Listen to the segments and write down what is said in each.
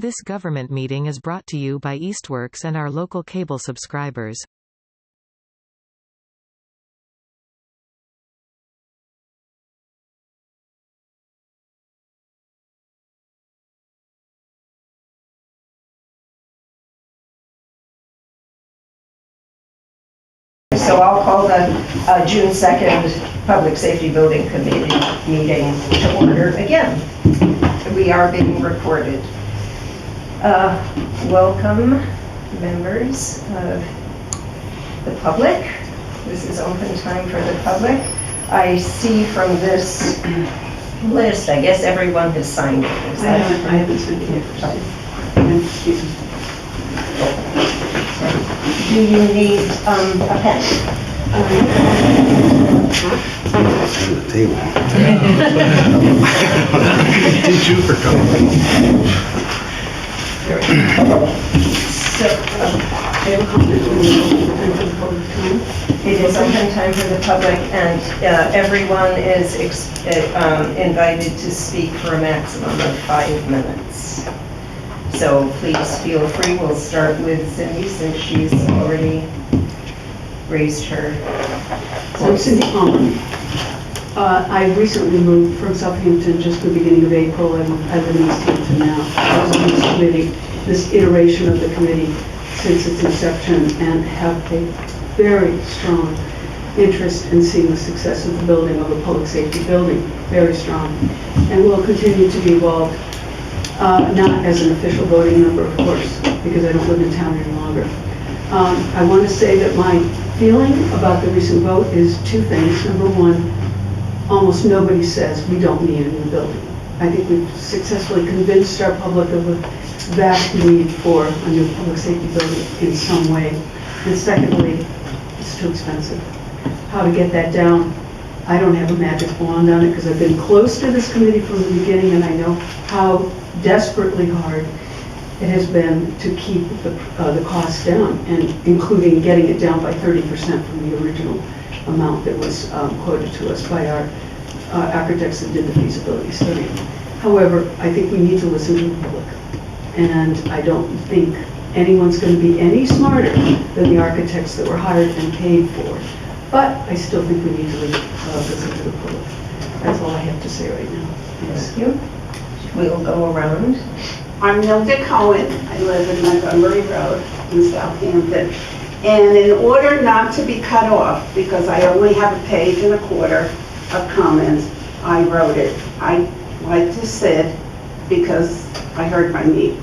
This government meeting is brought to you by Eastworks and our local cable subscribers. So I'll call the June 2nd Public Safety Building Committee meeting to order again. We are being recorded. Welcome, members of the public. This is open time for the public. I see from this list, I guess everyone has signed it. I haven't signed it yet. Do you need a pen? The table. Did you for coming? So, it is open time for the public, and everyone is invited to speak for a maximum of 5 minutes. So please feel free. We'll start with Cindy since she's already raised her voice. So I'm Cindy Palmer. I recently moved from Southampton just the beginning of April, and I live in Easthampton now. I was on this committee, this iteration of the committee since its inception, and have a very strong interest in seeing the success of the building of a public safety building, very strong, and will continue to be involved. Not as an official voting member, of course, because I don't live in town any longer. I want to say that my feeling about the recent vote is two things. Number one, almost nobody says we don't need a new building. I think we've successfully convinced our public of a vast need for a new public safety building in some way. And secondly, it's too expensive. How to get that down, I don't have a magic wand on it because I've been close to this committee from the beginning, and I know how desperately hard it has been to keep the cost down, and including getting it down by 30% from the original amount that was quoted to us by our architects that did the feasibility study. However, I think we need to listen to the public, and I don't think anyone's going to be any smarter than the architects that were hired and paid for. But I still think we need to listen to the public. That's all I have to say right now. Thank you. We'll go around. I'm Nilda Cohen. I live in Montgomery Road in Southampton. And in order not to be cut off, because I only have a page and a quarter of comments, I wrote it. I like to sit because I hurt my knee.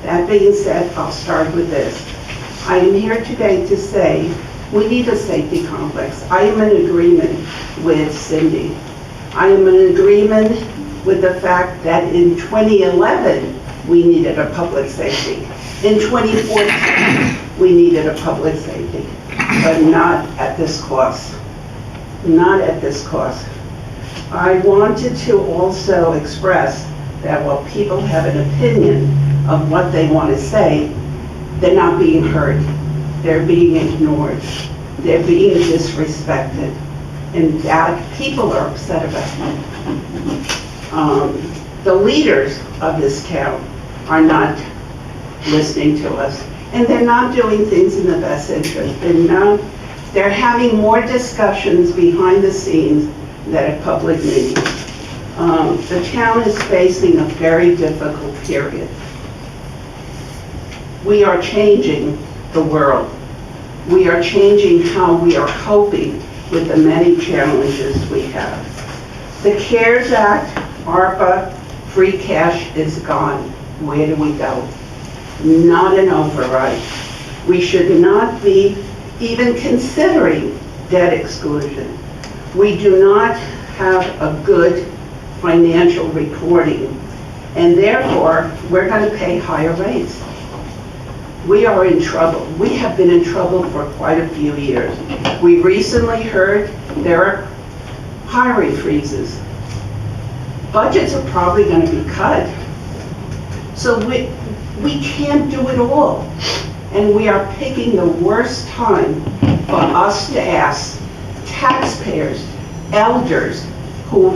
That being said, I'll start with this. I am here today to say we need a safety complex. I am in agreement with Cindy. I am in agreement with the fact that in 2011, we needed a public safety. In 2014, we needed a public safety, but not at this cost. Not at this cost. I wanted to also express that while people have an opinion of what they want to say, they're not being heard. They're being ignored. They're being disrespected. And that people are upset about. The leaders of this town are not listening to us, and they're not doing things in the best interest. They're having more discussions behind the scenes than at public meetings. The town is facing a very difficult period. We are changing the world. We are changing how we are coping with the many challenges we have. The CARES Act, ARPA, free cash is gone. Where do we go? Not an override. We should not be even considering debt exclusion. We do not have a good financial reporting, and therefore, we're going to pay higher rates. We are in trouble. We have been in trouble for quite a few years. We recently heard there are hiring freezes. Budgets are probably going to be cut. So we can't do it all. And we are picking the worst time for us to ask taxpayers, elders, who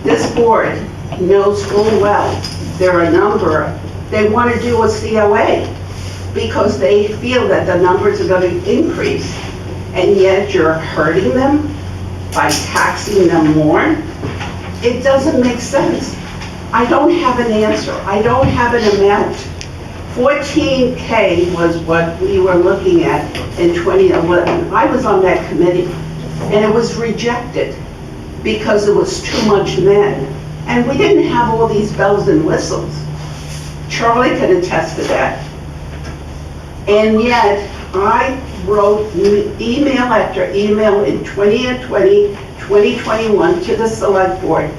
this board knows full well there are a number, they want to do a COA because they feel that the numbers are going to increase, and yet you're hurting them by taxing them more. It doesn't make sense. I don't have an answer. I don't have an amount. 14K was what we were looking at in 2011. I was on that committee, and it was rejected because it was too much men. And we didn't have all these bells and whistles. Charlie can attest to that. And yet, I wrote email after email in 2020, 2021 to the select board.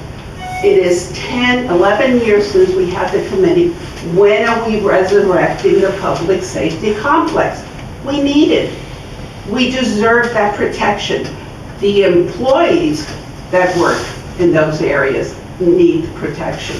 It is 10, 11 years since we had the committee. When are we resurrecting the public safety complex? We need it. We deserve that protection. The employees that work in those areas need protection.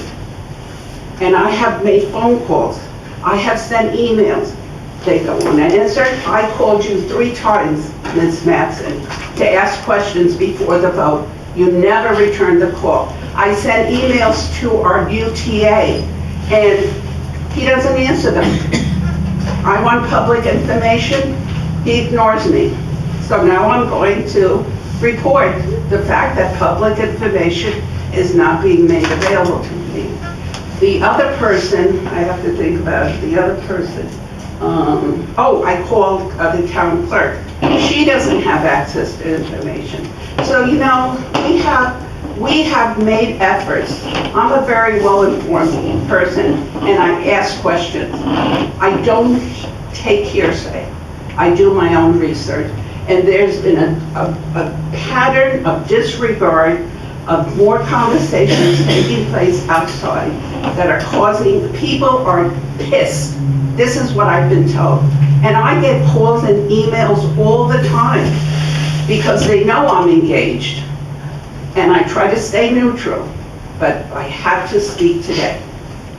And I have made phone calls. I have sent emails. They don't want to answer. I called you 3 times, Ms. Matson, to ask questions before the vote. You never returned the call. I sent emails to our UTA, and he doesn't answer them. I want public information. He ignores me. So now I'm going to report the fact that public information is not being made available to me. The other person, I have to think about it, the other person, I called the town clerk. She doesn't have access to information. So, you know, we have made efforts. I'm a very well-informed person, and I ask questions. I don't take hearsay. I do my own research. And there's been a pattern of disregard of more conversations taking place outside that are causing, people are pissed. This is what I've been told. And I get calls and emails all the time because they know I'm engaged. And I try to stay neutral, but I had to speak today.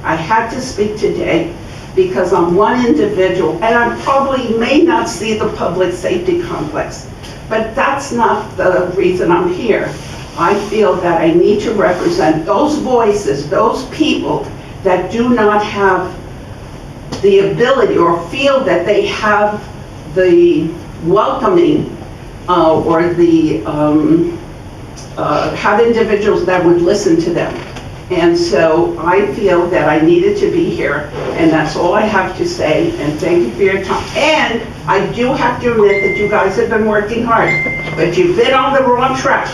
I had to speak today because I'm one individual, and I probably may not see the public safety complex, but that's not the reason I'm here. I feel that I need to represent those voices, those people that do not have the ability or feel that they have the welcoming or the have individuals that would listen to them. And so I feel that I needed to be here, and that's all I have to say, and thank you for your time. And I do have to admit that you guys have been working hard, but you've been on the wrong track,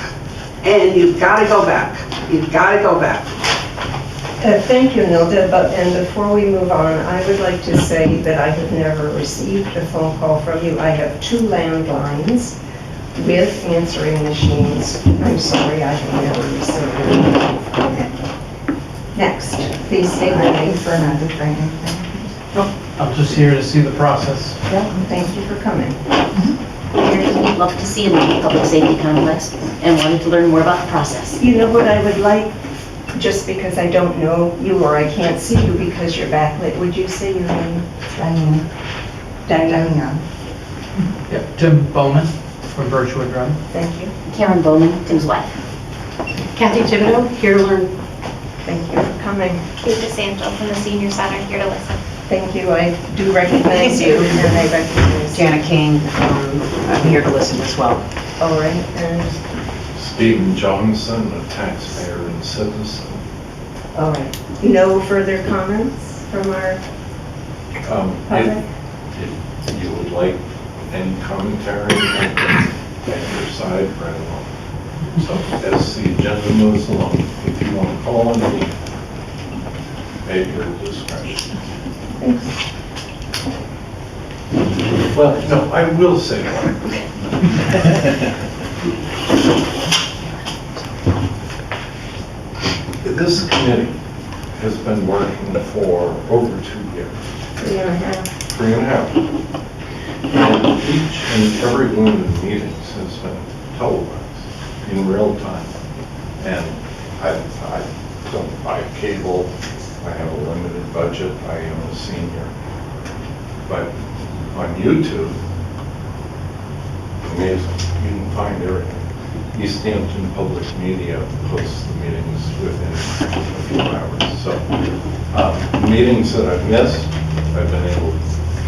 and you've got to go back. You've got to go back. Thank you, Nilda, and before we move on, I would like to say that I have never received a phone call from you. I have 2 landlines with answering machines. I'm sorry, I have never received a phone call. Next, please state your name. For another training. I'm just here to see the process. Yep, thank you for coming. We'd love to see a new public safety complex and wanted to learn more about the process. You know what I would like, just because I don't know you or I can't see you because you're backlit, would you say your name? Diane. Diane. Yep, Tim Bowman from Birchwood Run. Thank you. Karen Bowman, Tim's wife. Kathy Thibodeau, here to learn. Thank you for coming. Kate DeSanto from the Senior Center, here to listen. Thank you. I do recognize you, and I recognize Jana King, I'm here to listen as well. All right, and Stephen Johnson, a taxpayer and citizen. all right. No further comments from our public? If you would like any commentary on your side, right along. So as the agenda moves along, if you want to call on me, at your discretion. Thanks. Well, no, I will say one. This committee has been working for over 2 years. 3.5. 3.5. And each and every one of the meetings has been televised in real time. And I don't buy cable. I have a limited budget. I am a senior. But on YouTube, amazing. You can find everything. East Hampton Public Media posts the meetings within a few hours. So Meetings that I've missed, I've been able to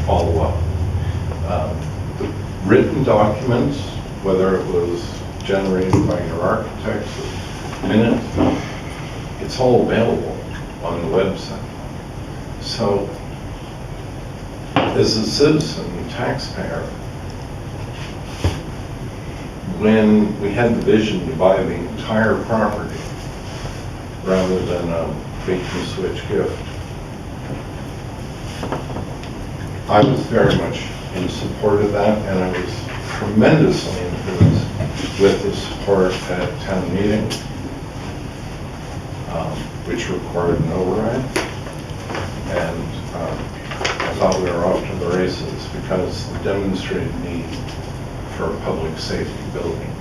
follow up. The written documents, whether it was generated by your architects or minutes, it's all available on the website. So, as a citizen taxpayer, when we had the vision to buy the entire property rather than a bait and switch gift, I was very much in support of that, and I was tremendously influenced with the support at town meeting, which required an override. And I thought we were off to the races because the demonstrated need for a public safety building,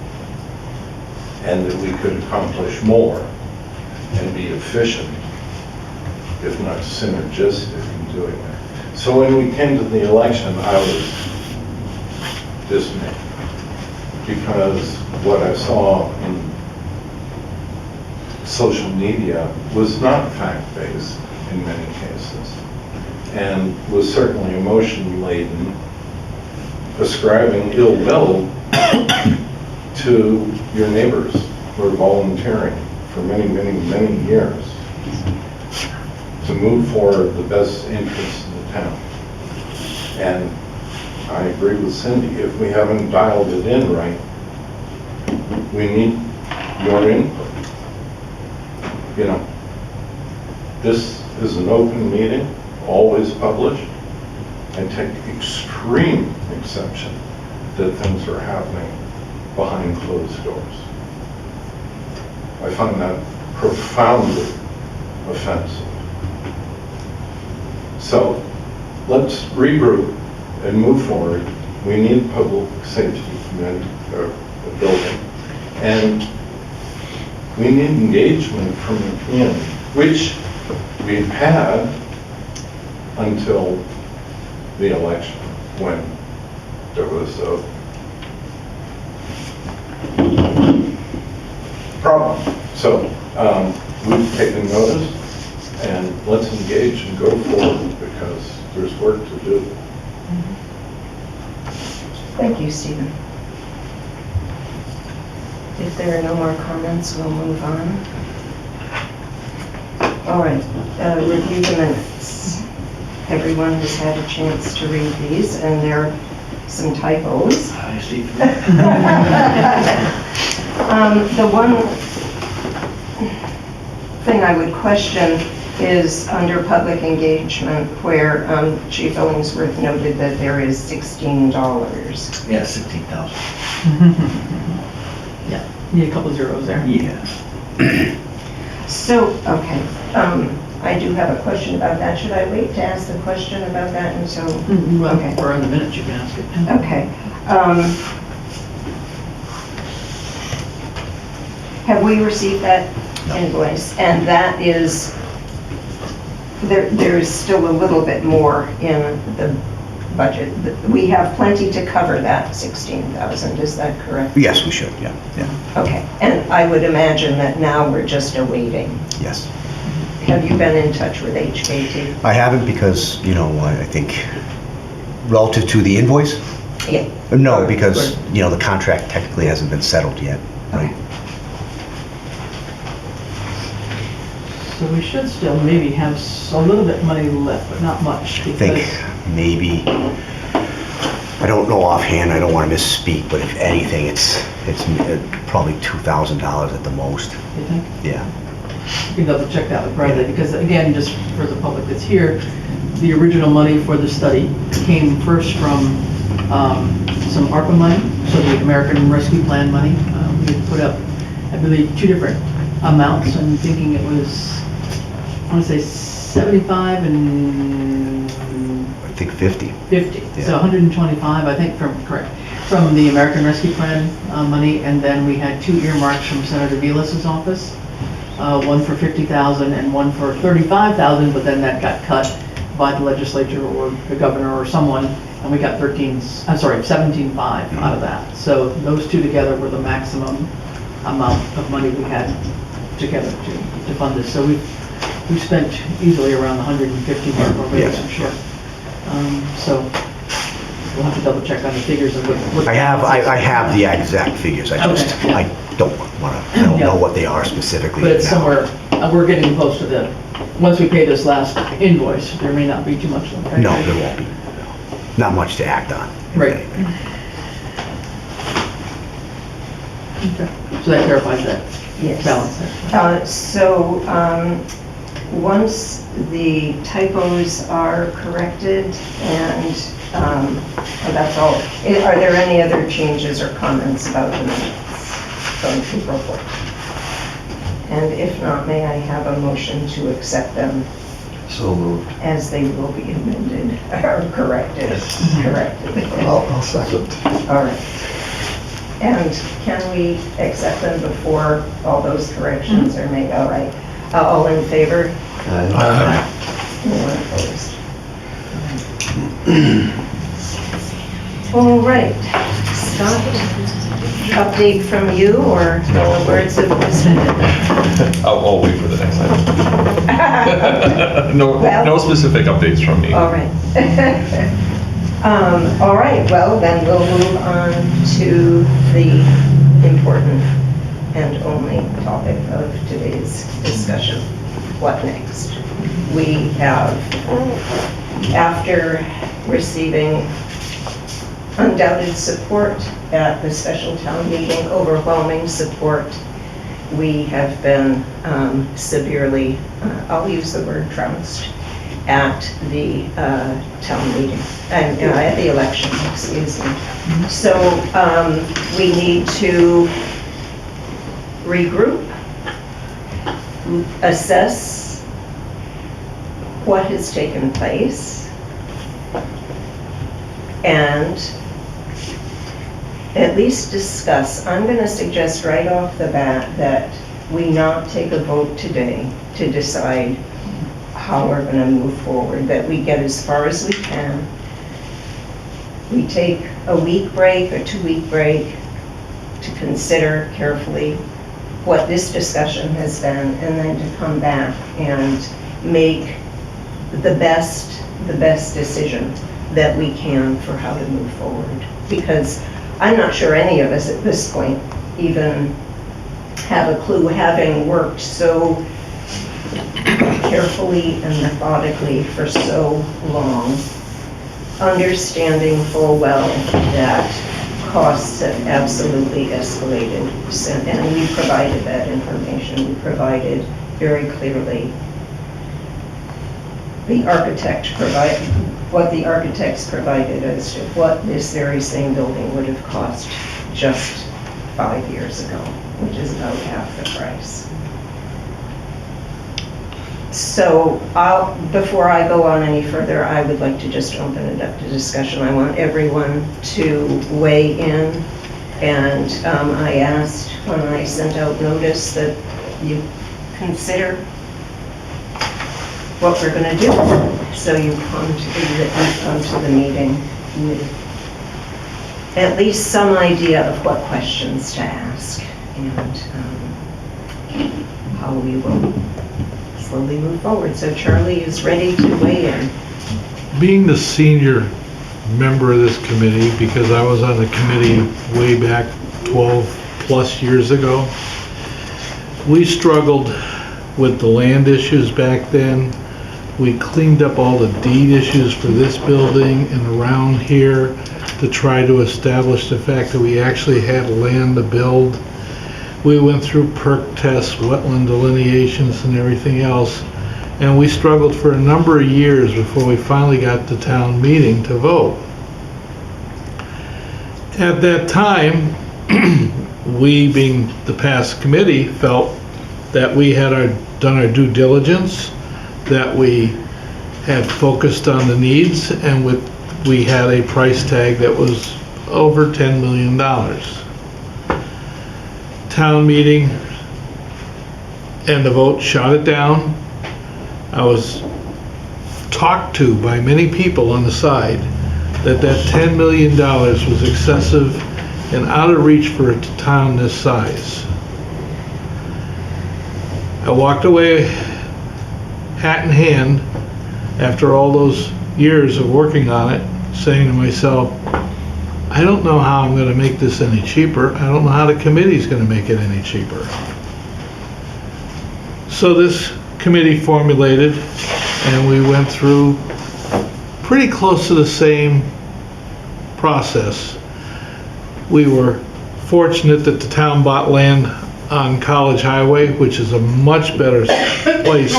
and that we could accomplish more and be efficient, if not synergistic, in doing that. So when we came to the election, I was dismayed because what I saw in social media was not fact-based in many cases, and was certainly emotion-laden, ascribing ill will to your neighbors who are volunteering for many, many, many years to move forward the best interests of the town. And I agree with Cindy, if we haven't dialed it in right, we need your input. You know, this is an open meeting, always published. I take extreme exception that things are happening behind closed doors. I find that profoundly offensive. So let's regroup and move forward. We need public safety building, and we need engagement from the community, which we've had until the election, when there was a problem. So we've taken notice, and let's engage and go forward because there's work to do. Thank you, Stephen. If there are no more comments, we'll move on. All right, review the minutes. Everyone has had a chance to read these, and there are some typos. Hi, Steve. The one thing I would question is under public engagement, where Chief Illingsworth noted that there is $16. Yeah, 16,000. Yeah, need a couple zeros there. Yeah. So, okay, I do have a question about that. Should I wait to ask the question about that until? Well, Okay. we're in the minutes, you can ask it. Okay. Have we received that invoice? And that is, there is still a little bit more in the budget. We have plenty to cover that 16,000, is that correct? Yes, we should, yeah. Okay, and I would imagine that now we're just awaiting. Yes. Have you been in touch with HKT? I haven't because, you know, I think relative to the invoice? Yeah. No, because, you know, the contract technically hasn't been settled yet, right? So we should still maybe have a little bit money left, but not much. I think maybe, I don't know offhand, I don't want to misspeak, but if anything, it's probably $2,000 at the most. You think? Yeah. You can double check that with Bradley, because again, just for the public that's here, the original money for the study came first from some ARPA money, so the American Rescue Plan money. We had put up, I believe, two different amounts. I'm thinking it was, I want to say 75 and I think 50. 50. Yeah. So 125, I think, from the American Rescue Plan money, and then we had two earmarks from Senator Vilas's office, one for 50,000 and one for 35,000, but then that got cut by the legislature or the governor or someone, and we got 17.5 out of that. So those two together were the maximum amount of money we had together to fund this. So we've we've spent easily around the 150 mark already, Yes. I'm sure. So we'll have to double check on the figures of what. I have the exact figures, I just, Okay, yeah. I don't know Yeah. what they are specifically. But it's now. somewhere, we're getting close to the, once we pay this last invoice, there may not be too much left. right? No, there won't be. Not much to act on. if Right. anything. Okay. So that clarifies that Yes. balance there. Once the typos are corrected and, that's all, are there any other changes or comments about the minutes from April 14th? And if not, may I have a motion to accept them So moved. as they will be amended or corrected? Corrected. I'll second. All right. And can we accept them before all those corrections are made? All right. All in favor? Aye. Anyone opposed? All right. Scott, update from you or No. words of wisdom? I'll wait for the next item. No, Well- no specific updates from me. All right. All right, well, then we'll move on to the important and only topic of today's discussion. What next? We have, after receiving undoubted support at the special town meeting, overwhelming support, we have been severely, I'll use the word trounced, at the town meeting, at the election, excuse me. So we need to regroup, assess what has taken place, and at least discuss. I'm going to suggest right off the bat that we not take a vote today to decide how we're going to move forward, that we get as far as we can. We take a week break, a 2-week break to consider carefully what this discussion has been, and then to come back and make the best decision that we can for how to move forward. Because I'm not sure any of us at this point even have a clue, having worked so carefully and methodically for so long, understanding full well that costs have absolutely escalated. And we provided that information. We provided very clearly what the architects provided as to what this very same building would have cost just 5 years ago, which is about half the price. So before I go on any further, I would like to just open it up to discussion. I want everyone to weigh in, and I asked when I sent out notice that you consider what we're going to do. So you come to the meeting with at least some idea of what questions to ask and how we will slowly move forward. So Charlie is ready to weigh in. Being the senior member of this committee, because I was on the committee way back 12 plus years ago, we struggled with the land issues back then. We cleaned up all the deed issues for this building and around here to try to establish the fact that we actually had land to build. We went through perk tests, wetland delineations and everything else, and we struggled for a number of years before we finally got to town meeting to vote. At that time, we, being the past committee, felt that we had done our due diligence, that we had focused on the needs, and we had a price tag that was over $10 million. Town meeting and the vote shot it down. I was talked to by many people on the side that $10 million was excessive and out of reach for a town this size. I walked away hat in hand, after all those years of working on it, saying to myself, I don't know how I'm gonna make this any cheaper. I don't know how the committee's gonna make it any cheaper. So this committee formulated, and we went through pretty close to the same process. We were fortunate that the town bought land on College Highway, which is a much better place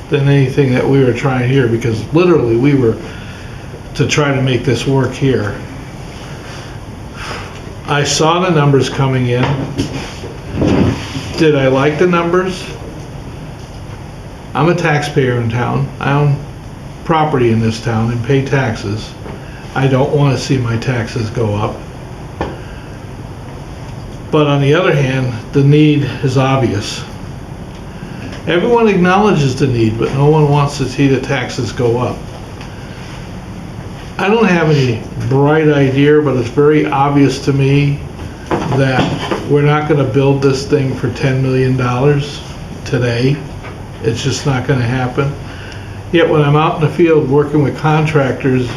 than anything that we were trying here, because literally we were to try to make this work here. I saw the numbers coming in. Did I like the numbers? I'm a taxpayer in town. I own property in this town and pay taxes. I don't want to see my taxes go up. But on the other hand, the need is obvious. Everyone acknowledges the need, but no one wants to see the taxes go up. I don't have any bright idea, but it's very obvious to me that we're not going to build this thing for $10 million today. It's just not going to happen. Yet when I'm out in the field working with contractors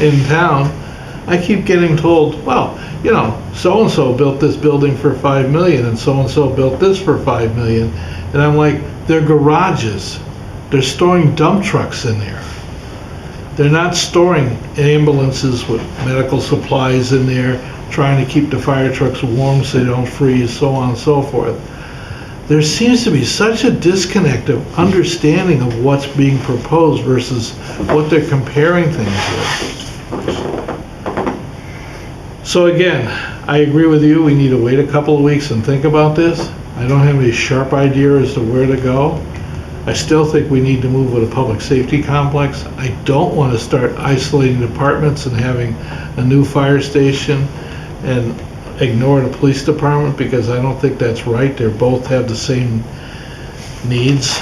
in town, I keep getting told, well, you know, so-and-so built this building for $5 million and so-and-so built this for $5 million. And I'm like, they're garages. They're storing dump trucks in there. They're not storing ambulances with medical supplies in there, trying to keep the fire trucks warm so they don't freeze, so on and so forth. There seems to be such a disconnect of understanding of what's being proposed versus what they're comparing things with. So again, I agree with you, we need to wait a couple of weeks and think about this. I don't have any sharp idea as to where to go. I still think we need to move with a public safety complex. I don't want to start isolating departments and having a new fire station and ignore the police department, because I don't think that's right. They both have the same needs.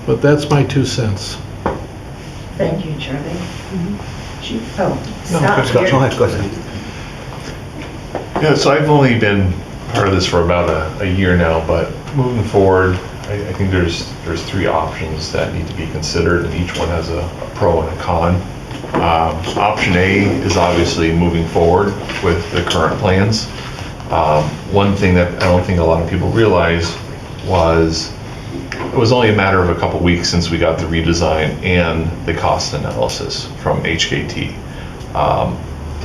But that's my 2 cents. Thank you, Charlie. Oh, No, Scott, go ahead. Yeah, so I've only been part of this for about a year now, but moving forward, I think there's 3 options that need to be considered, and each one has a pro and a con. Option A is obviously moving forward with the current plans. One thing that I don't think a lot of people realize was it was only a matter of a couple weeks since we got the redesign and the cost analysis from HKT.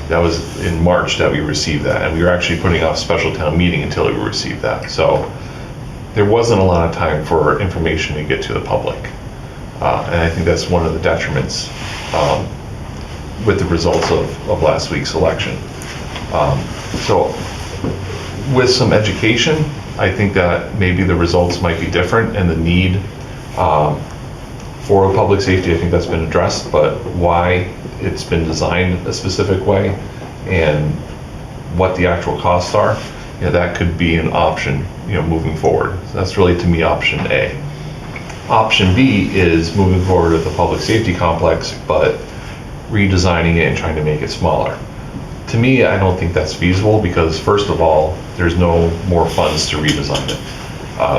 That was in March that we received that, and we were actually putting off special town meeting until we received that. So there wasn't a lot of time for information to get to the public. And I think that's one of the detriments with the results of last week's election. So with some education, I think that maybe the results might be different, and the need for public safety, I think that's been addressed, but why it's been designed a specific way and what the actual costs are, you know, that could be an option, you know, moving forward. So that's really, to me, option A. Option B is moving forward with the public safety complex, but redesigning it and trying to make it smaller. To me, I don't think that's feasible, because first of all, there's no more funds to redesign it.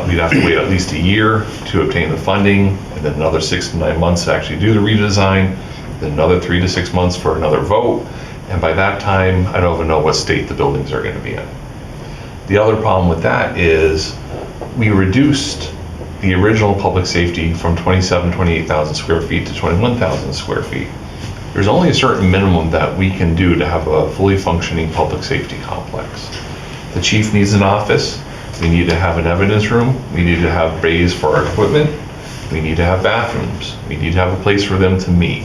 We'd have to wait at least a year to obtain the funding, and then another 6 to 9 months to actually do the redesign, then another 3 to 6 months for another vote, and by that time, I don't even know what state the buildings are going to be in. The other problem with that is we reduced the original public safety from 28,000 square feet to 21,000 square feet. There's only a certain minimum that we can do to have a fully functioning public safety complex. The chief needs an office. We need to have an evidence room. We need to have bays for our equipment. We need to have bathrooms. We need to have a place for them to meet.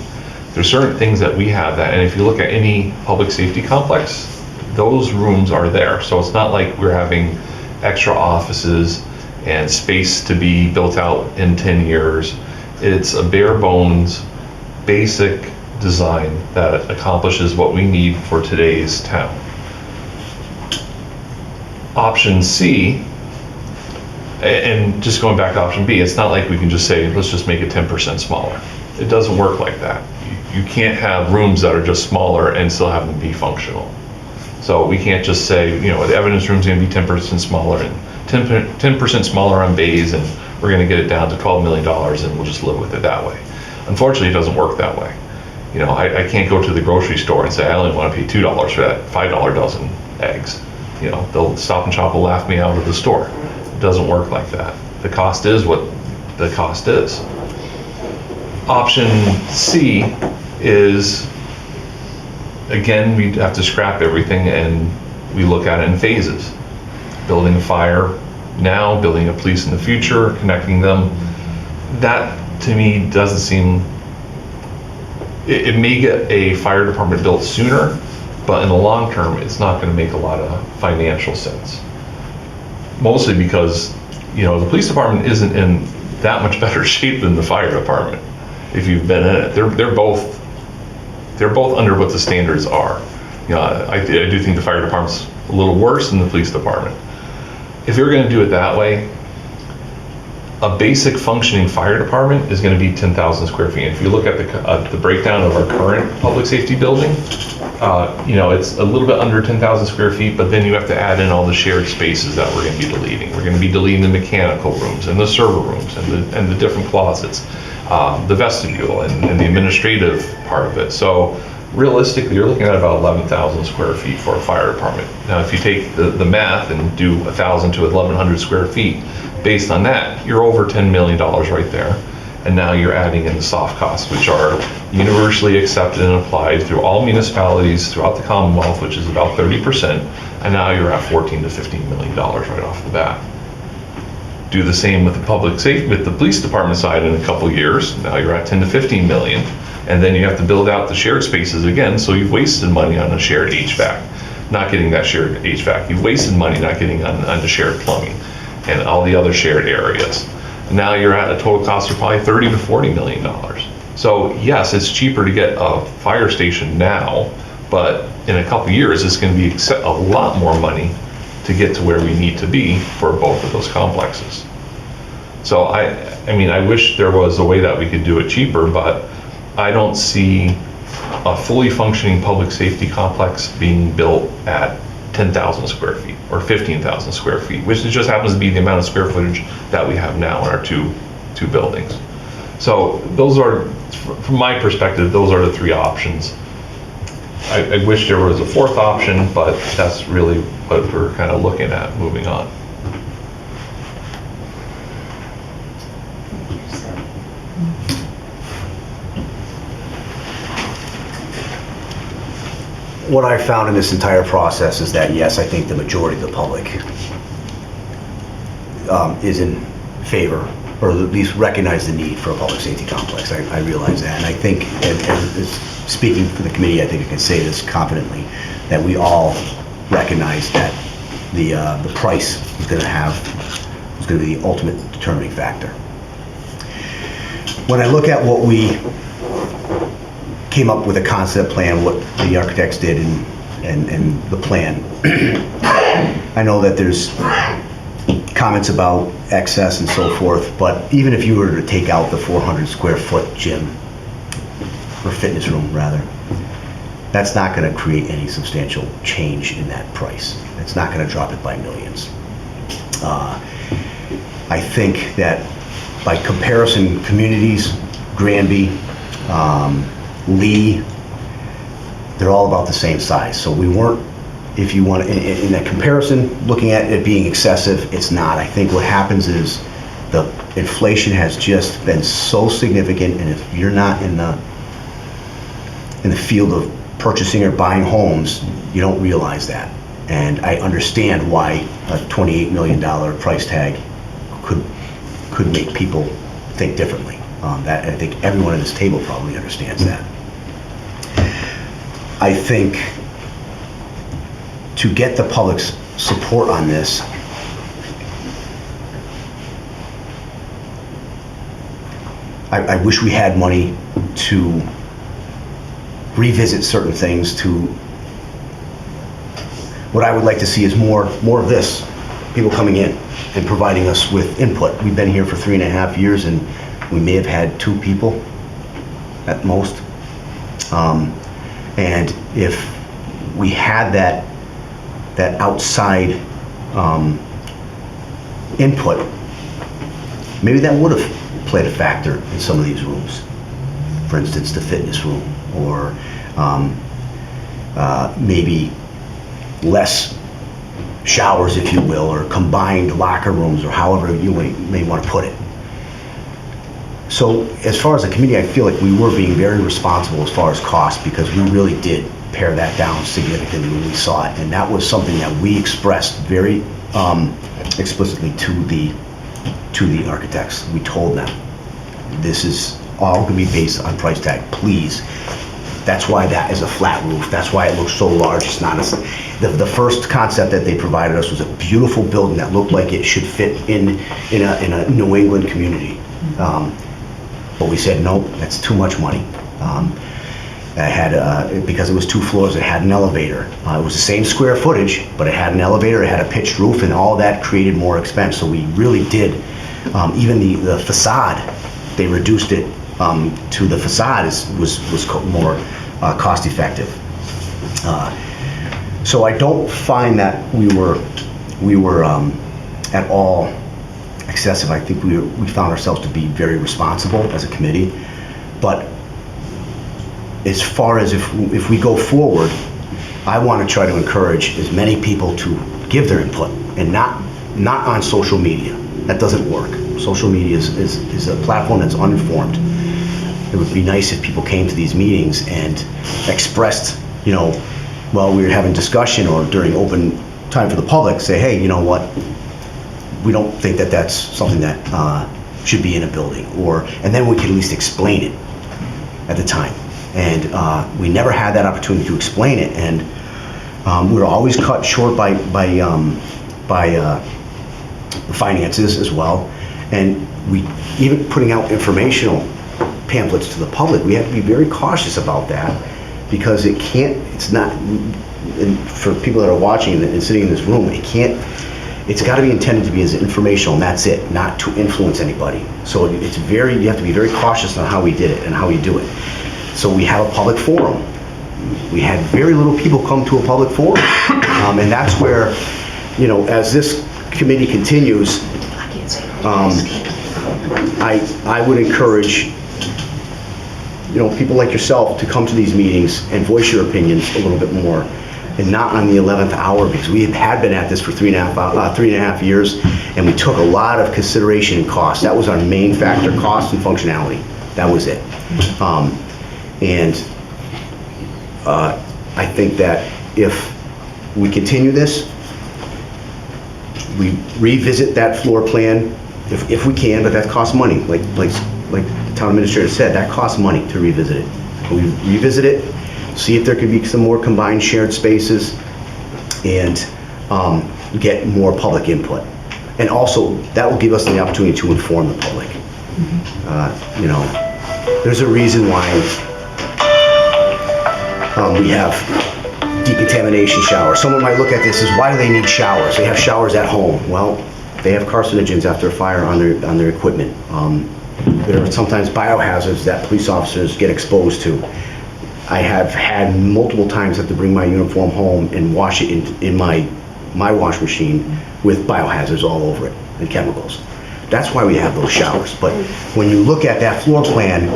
There's certain things that we have that, and if you look at any public safety complex, those rooms are there. So it's not like we're having extra offices and space to be built out in 10 years. It's a bare bones, basic design that accomplishes what we need for today's town. Option C, and just going back to option B, it's not like we can just say, let's just make it 10% smaller. It doesn't work like that. You can't have rooms that are just smaller and still have them be functional. So we can't just say, you know, the evidence room's gonna be 10% smaller and 10% smaller on bays and we're gonna get it down to $12 million and we'll just live with it that way. Unfortunately, it doesn't work that way. You know, I can't go to the grocery store and say, I only want to pay $2 for that $5 dozen eggs. You know, they'll Stop and Shop will laugh me out of the store. It doesn't work like that. The cost is what the cost is. Option C is, again, we have to scrap everything and we look at it in phases. Building a fire now, building a police in the future, connecting them. That to me doesn't seem, it may get a fire department built sooner, but in the long term, it's not going to make a lot of financial sense. Mostly because, you know, the police department isn't in that much better shape than the fire department. If you've been in it, they're both under what the standards are. You know, I do think the fire department's a little worse than the police department. If you're going to do it that way, a basic functioning fire department is going to be 10,000 square feet. If you look at the breakdown of our current public safety building, you know, it's a little bit under 10,000 square feet, but then you have to add in all the shared spaces that we're going to be deleting. We're going to be deleting the mechanical rooms and the server rooms and the different closets, the vestibule and the administrative part of it. So realistically, you're looking at about 11,000 square feet for a fire department. Now, if you take the math and do 1,000 to 1,100 square feet, based on that, you're over $10 million right there. And now you're adding in the soft costs, which are universally accepted and applied through all municipalities throughout the Commonwealth, which is about 30%. And now you're at $14 to $15 million right off the bat. Do the same with the public safety, with the police department side in a couple years. Now you're at 10 to 15 million. And then you have to build out the shared spaces again. So you've wasted money on a shared HVAC, not getting that shared HVAC. You've wasted money not getting on the shared plumbing and all the other shared areas. Now you're at a total cost of probably $30 to $40 million. So yes, it's cheaper to get a fire station now, but in a couple years, it's going to be a lot more money to get to where we need to be for both of those complexes. So I mean, I wish there was a way that we could do it cheaper, but I don't see a fully functioning public safety complex being built at 10,000 square feet or 15,000 square feet, which just happens to be the amount of square footage that we have now in our two buildings. So those are, from my perspective, those are the three options. I wish there was a fourth option, but that's really what we're kind of looking at moving on. What I found in this entire process is that, yes, I think the majority of the public is in favor, or at least recognize the need for a public safety complex. I realize that, and I think, as speaking for the committee, I think I can say this confidently, that we all recognize that the price is going to be the ultimate determining factor. When I look at what we came up with a concept plan, what the architects did and the plan, I know that there's comments about excess and so forth, but even if you were to take out the 400 square foot gym, or fitness room rather, that's not going to create any substantial change in that price. It's not going to drop it by millions. I think that by comparison, communities, Granby, Lee, they're all about the same size. So we weren't, if you want, in that comparison, looking at it being excessive, it's not. I think what happens is the inflation has just been so significant, and if you're not in the field of purchasing or buying homes, you don't realize that. And I understand why a $28 million price tag could make people think differently. That I think everyone at this table probably understands that. I think to get the public's support on this, I wish we had money to revisit certain things. What I would like to see is more of this, people coming in and providing us with input. We've been here for 3.5 years, and we may have had 2 people at most. And if we had that outside input, maybe that would have played a factor in some of these rooms. For instance, the fitness room, or maybe less showers, if you will, or combined locker rooms, or however you may want to put it. So as far as the committee, I feel like we were being very responsible as far as cost, because we really did pare that down significantly when we saw it. And that was something that we expressed very explicitly to the architects. We told them, this is all going to be based on price tag, please. That's why that is a flat roof. That's why it looks so large. It's not the first concept that they provided us was a beautiful building that looked like it should fit in a New England community. But we said, nope, that's too much money. It had, because it was 2 floors, it had an elevator. It was the same square footage, but it had an elevator, it had a pitched roof, and all that created more expense. So we really did, even the facade, they reduced it to the facade was more cost effective. So I don't find that we were at all excessive. I think we found ourselves to be very responsible as a committee. But as far as if we go forward, I want to try to encourage as many people to give their input, and not on social media. That doesn't work. Social media is a platform that's uninformed. It would be nice if people came to these meetings and expressed, while we were having discussion or during open time for the public, say, hey, you know what? We don't think that that's something that should be in a building, and then we could at least explain it at the time. And we never had that opportunity to explain it, and we were always cut short by finances as well. And we even putting out informational pamphlets to the public, we have to be very cautious about that, because it's not, and for people that are watching and sitting in this room, it's got to be intended to be as informational, and that's it, not to influence anybody. So you have to be very cautious on how we did it and how we do it. So we have a public forum. We had very little people come to a public forum. And that's where, as this committee continues, I would encourage, people like yourself to come to these meetings and voice your opinions a little bit more, and not on the 11th hour, because we had been at this for 3.5 years, and we took a lot of consideration in cost. That was our main factor, cost and functionality. That was it. And I think that if we continue this, we revisit that floor plan if we can, but that costs money. Like the town administrator said, that costs money to revisit it. We revisit it, see if there could be some more combined shared spaces, and get more public input. And also, that will give us the opportunity to inform the public. There's a reason why we have decontamination showers. Someone might look at this as, why do they need showers? They have showers at home. Well, they have carcinogens after a fire on their equipment. There are sometimes biohazards that police officers get exposed to. I have had multiple times have to bring my uniform home and wash it in my wash machine with biohazards all over it and chemicals. That's why we have those showers. But when you look at that floor plan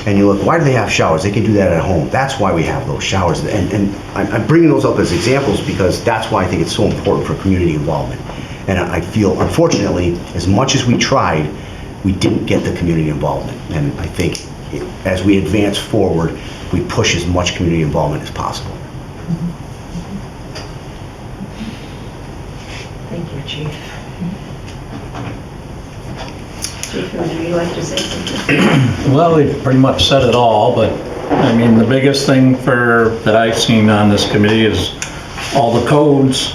and you look, why do they have showers? They can do that at home. That's why we have those showers. And I'm bringing those up as examples because that's why I think it's so important for community involvement. And I feel, unfortunately, as much as we tried, we didn't get the community involvement. And I think as we advance forward, we push as much community involvement as possible. Thank you, Chief. Chief, would you like to say something? Well, we've pretty much said it all, but I mean, the biggest thing that I've seen on this committee is all the codes,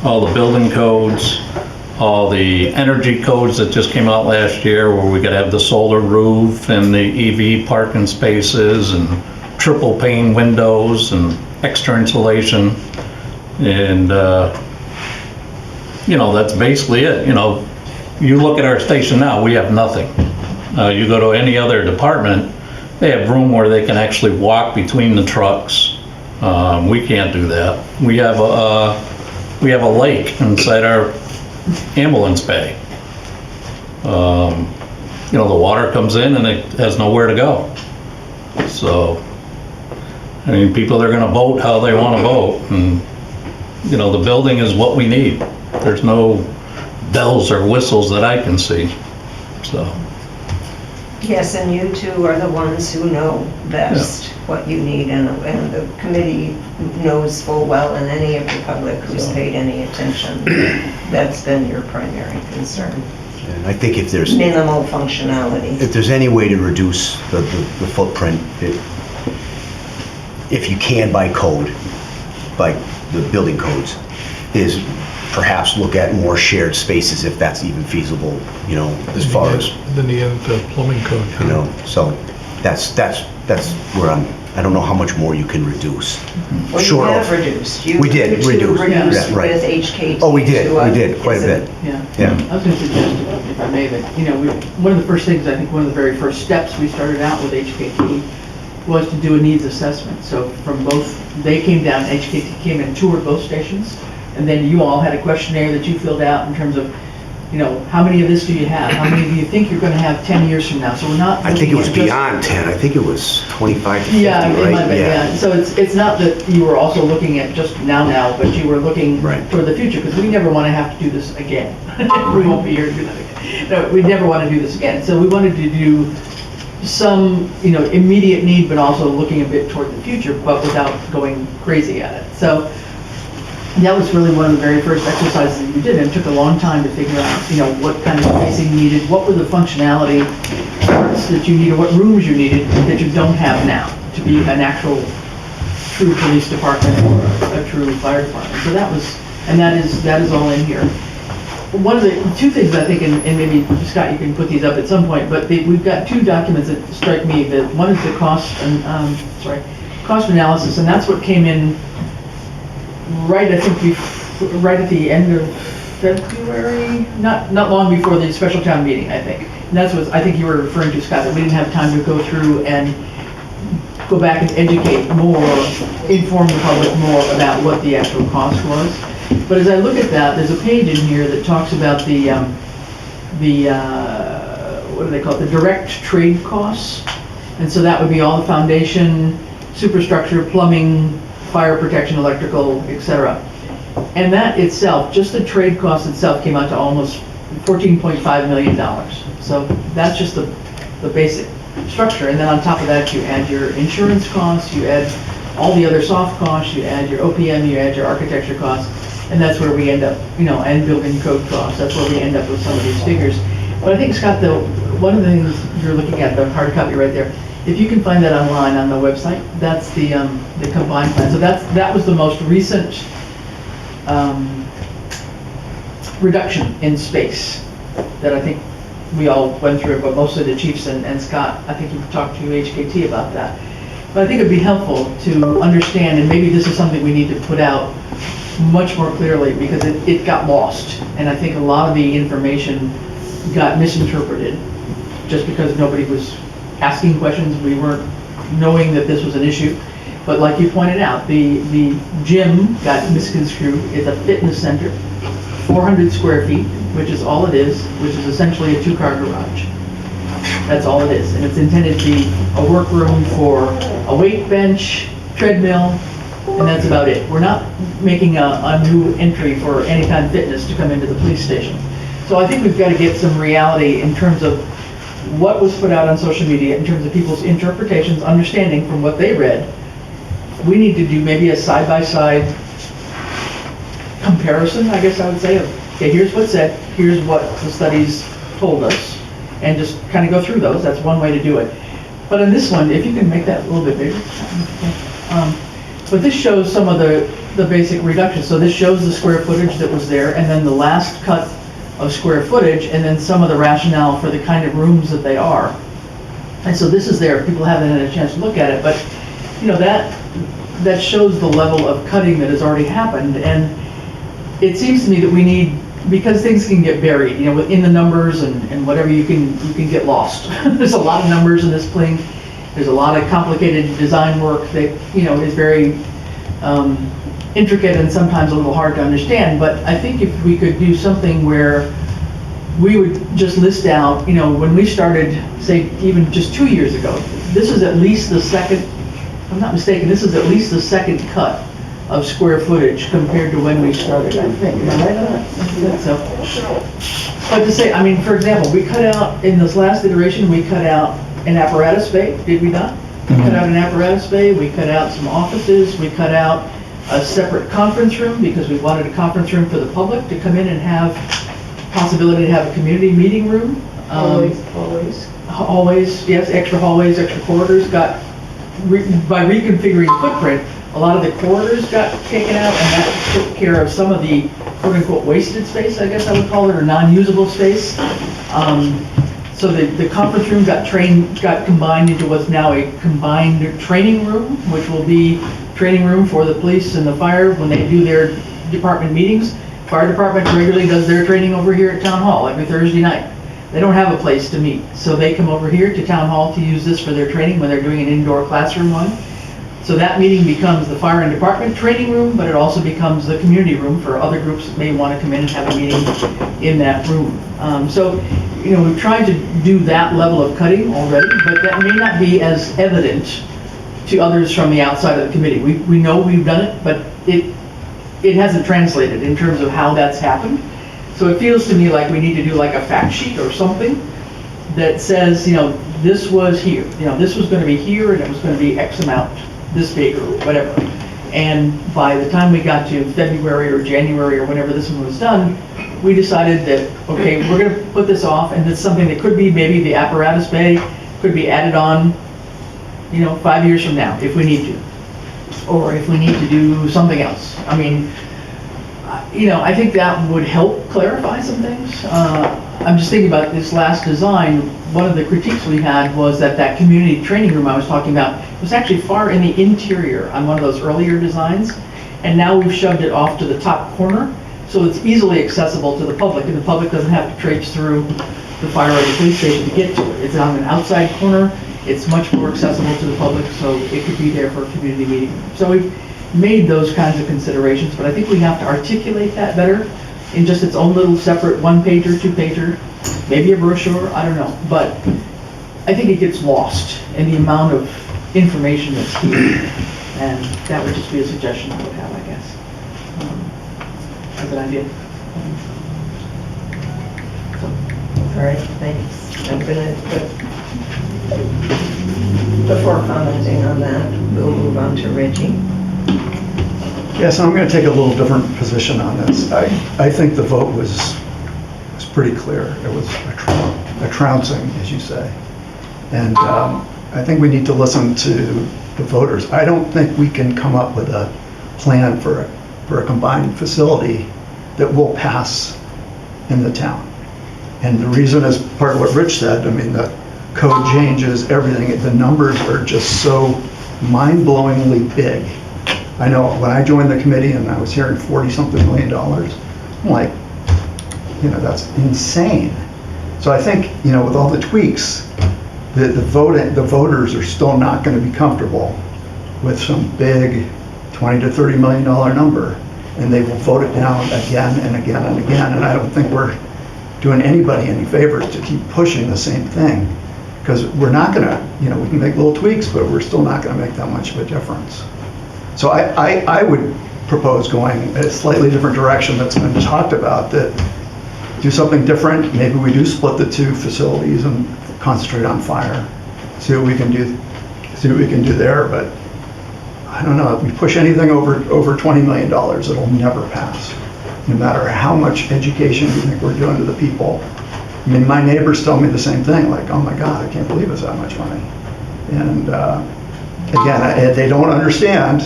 all the building codes, all the energy codes that just came out last year, where we gotta have the solar roof and the EV parking spaces and triple pane windows and extra insulation. And, that's basically it. You look at our station now, we have nothing. You go to any other department, they have room where they can actually walk between the trucks. We can't do that. We have a lake inside our ambulance bay. you know, the water comes in and it has nowhere to go. So, I mean, people are gonna vote how they wanna vote, and, you know, the building is what we need. There's no bells or whistles that I can see, so. Yes, and you two are the ones who know best what you need, and the committee knows full well, and any of the public who's paid any attention, that's been your primary concern. And I think if there's Minimal functionality. if there's any way to reduce the footprint, if you can by code, by the building codes, is perhaps look at more shared spaces if that's even feasible, you know, as far as, Then you get the plumbing code. you know, so that's where I don't know how much more you can reduce. Well, you Short have of- reduced. We did You reduce. reduced Yeah, right. with HKT. Oh, we did to, quite a is it- bit. Yeah. Yeah. I was going to suggest, if I may, that, you know, one of the first things, I think one of the very first steps we started out with HKT was to do a needs assessment. So from both, they came down, HKT came and toured both stations, and then you all had a questionnaire that you filled out in terms of, you know, how many of this do you have? How many do you think you're going to have 10 years from now? So we're not. I think it was looking at beyond just- 10. I think it was 25 to 50, Yeah, right? it might have been, yeah. So it's not that you were also looking at just now, but you were looking Right. for the future, because we never want to have to do this again. We won't be here to do that again. No, we never want to do this again. So we wanted to do some, you know, immediate need, but also looking a bit toward the future, but without going crazy at it. So that was really one of the very first exercises that we did, and it took a long time to figure out, you know, what kind of spacing you needed, what were the functionality parts that you needed, what rooms you needed that you don't have now to be an actual true police department or a true fire department. So that was, and that is all in here. One of the two things I think, and maybe Scott, you can put these up at some point, but we've got two documents that strike me. That one is the cost analysis, and that's what came in right, I think, right at the end of February, not long before the special town meeting, I think. And that's what I think you were referring to, Scott, that we didn't have time to go through and go back and educate more, inform the public more about what the actual cost was. But as I look at that, there's a page in here that talks about the what do they call it, the direct trade costs. And so that would be all the foundation, superstructure, plumbing, fire protection, electrical, etc. And that itself, just the trade cost itself, came out to almost $14.5 million. So that's just the basic structure. And then on top of that, you add your insurance costs, you add all the other soft costs, you add your OPM, you add your architecture costs, and that's where we end up, you know, and building code costs. That's where we end up with some of these figures. But I think, Scott, though, one of the things you're looking at, the hard copy right there, if you can find that online on the website, that's the combined plan. So that was the most recent reduction in space that I think we all went through, but mostly the chiefs and Scott, I think you've talked to HKT about that. But I think it'd be helpful to understand, and maybe this is something we need to put out much more clearly, because it got lost. And I think a lot of the information got misinterpreted just because nobody was asking questions. We weren't knowing that this was an issue. But like you pointed out, the gym got misconstrued. It's a fitness center, 400 square feet, which is all it is, which is essentially a two-car garage. That's all it is. And it's intended to be a workroom for a weight bench, treadmill, and that's about it. We're not making a new entry for Anytime Fitness to come into the police station. So I think we've got to get some reality in terms of what was put out on social media, in terms of people's interpretations, understanding from what they read. We need to do maybe a side-by-side comparison, I guess I would say, of, okay, here's what's said, here's what the studies told us, and just kind of go through those. That's one way to do it. But in this one, if you can make that a little bit bigger. But this shows some of the basic reductions. So this shows the square footage that was there, and then the last cut of square footage, and then some of the rationale for the kind of rooms that they are. And so this is there, if people haven't had a chance to look at it, but you know, that shows the level of cutting that has already happened. And it seems to me that we need, because things can get buried, you know, within the numbers and whatever, you can get lost. There's a lot of numbers in this thing. There's a lot of complicated design work that, you know, is very intricate and sometimes a little hard to understand. But I think if we could do something where we would just list out, when we started, say, even just 2 years ago, this is at least the second, if I'm not mistaken, this is at least the second cut of square footage compared to when we started, I think. Am I right on that? I think so. But to say, for example, we cut out, in this last iteration, we cut out an apparatus bay, did we not? We cut out an apparatus bay, we cut out some offices, we cut out a separate conference room because we wanted a conference room for the public to come in and have possibility to have a community meeting room. Hallways, yes, extra hallways, extra corridors by reconfiguring footprint, a lot of the corridors got taken out, and that took care of some of the quote-unquote wasted space, I guess I would call it, or non-usable space. So the conference room got combined into what's now a combined training room, which will be training room for the police and the fire when they do their department meetings. Fire department regularly does their training over here at Town Hall every Thursday night. They don't have a place to meet, so they come over here to Town Hall to use this for their training when they're doing an indoor classroom one. So that meeting becomes the fire and department training room, but it also becomes the community room for other groups that may want to come in and have a meeting in that room. We've tried to do that level of cutting already, but that may not be as evident to others from the outside of the committee. We know we've done it, but it hasn't translated in terms of how that's happened. So it feels to me like we need to do like a fact sheet or something that says, this was here, this was going to be here and it was going to be X amount, this big or whatever. And by the time we got to February or January or whenever this one was done, we decided that, okay, we're going to put this off, and it's something that could be maybe the apparatus bay could be added on, 5 years from now if we need to, or if we need to do something else. I think that would help clarify some things. I'm just thinking about this last design. One of the critiques we had was that community training room I was talking about was actually far in the interior on one of those earlier designs, and now we've shoved it off to the top corner, so it's easily accessible to the public, and the public doesn't have to traipse through the fire or the police station to get to it. It's on an outside corner. It's much more accessible to the public, so it could be there for a community meeting. So we've made those kinds of considerations, but I think we have to articulate that better in just its own little separate one-pager, two-pager, maybe a brochure, I don't know. But I think it gets lost in the amount of information that's here, and that would just be a suggestion I would have, I guess, as an idea. All right, thanks. I'm gonna before commenting on that, we'll move on to Reggie. Yes, I'm going to take a little different position on this. I think the vote was pretty clear. It was a trouncing, as you say. And I think we need to listen to the voters. I don't think we can come up with a plan for a combined facility that will pass in the town. And the reason is part of what Rich said. The code changes, everything. The numbers are just so mind-blowingly big. I know when I joined the committee and I was hearing $40-something million, I'm like, that's insane. So I think, with all the tweaks, the voters are still not going to be comfortable with some big $20 to $30 million number, and they will vote it down again and again and again. And I don't think we're doing anybody any favors to keep pushing the same thing, because we're not going to, we can make little tweaks, but we're still not going to make that much of a difference. So I would propose going a slightly different direction that's been talked about, that do something different. Maybe we do split the two facilities and concentrate on fire. See what we can do there. But I don't know, if we push anything over $20 million, it'll never pass, no matter how much education we think we're doing to the people. My neighbors tell me the same thing, like, oh my God, I can't believe it's that much money. And again, they don't understand,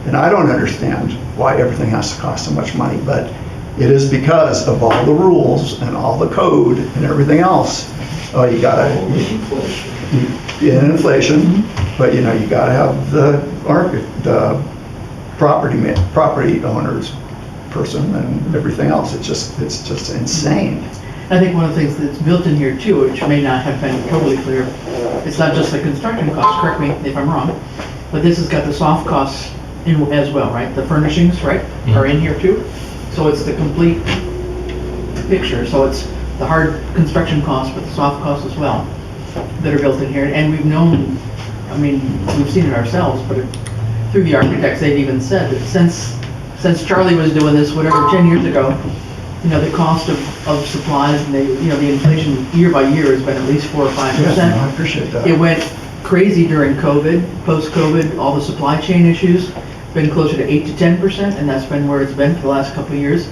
and I don't understand why everything has to cost so much money, but it is because of all the rules and all the code and everything else. Oh, you gotta, inflation, but you gotta have the property owners person and everything else. It's just insane. I think one of the things that's built in here too, which may not have been totally clear, it's not just the construction costs, correct me if I'm wrong, but this has got the soft costs in as well, right? The furnishings, right, are in here too. So it's the complete picture. So it's the hard construction costs, but the soft costs as well that are built in here. And we've known, I mean, we've seen it ourselves, but through the architects, they've even said that since Charlie was doing this, whatever, 10 years ago, you know, the cost of supplies and the inflation year by year has been at least 4 or 5%. Yes, no, I appreciate that. It went crazy during COVID, post-COVID, all the supply chain issues, been closer to 8 to 10%, and that's been where it's been for the last couple of years.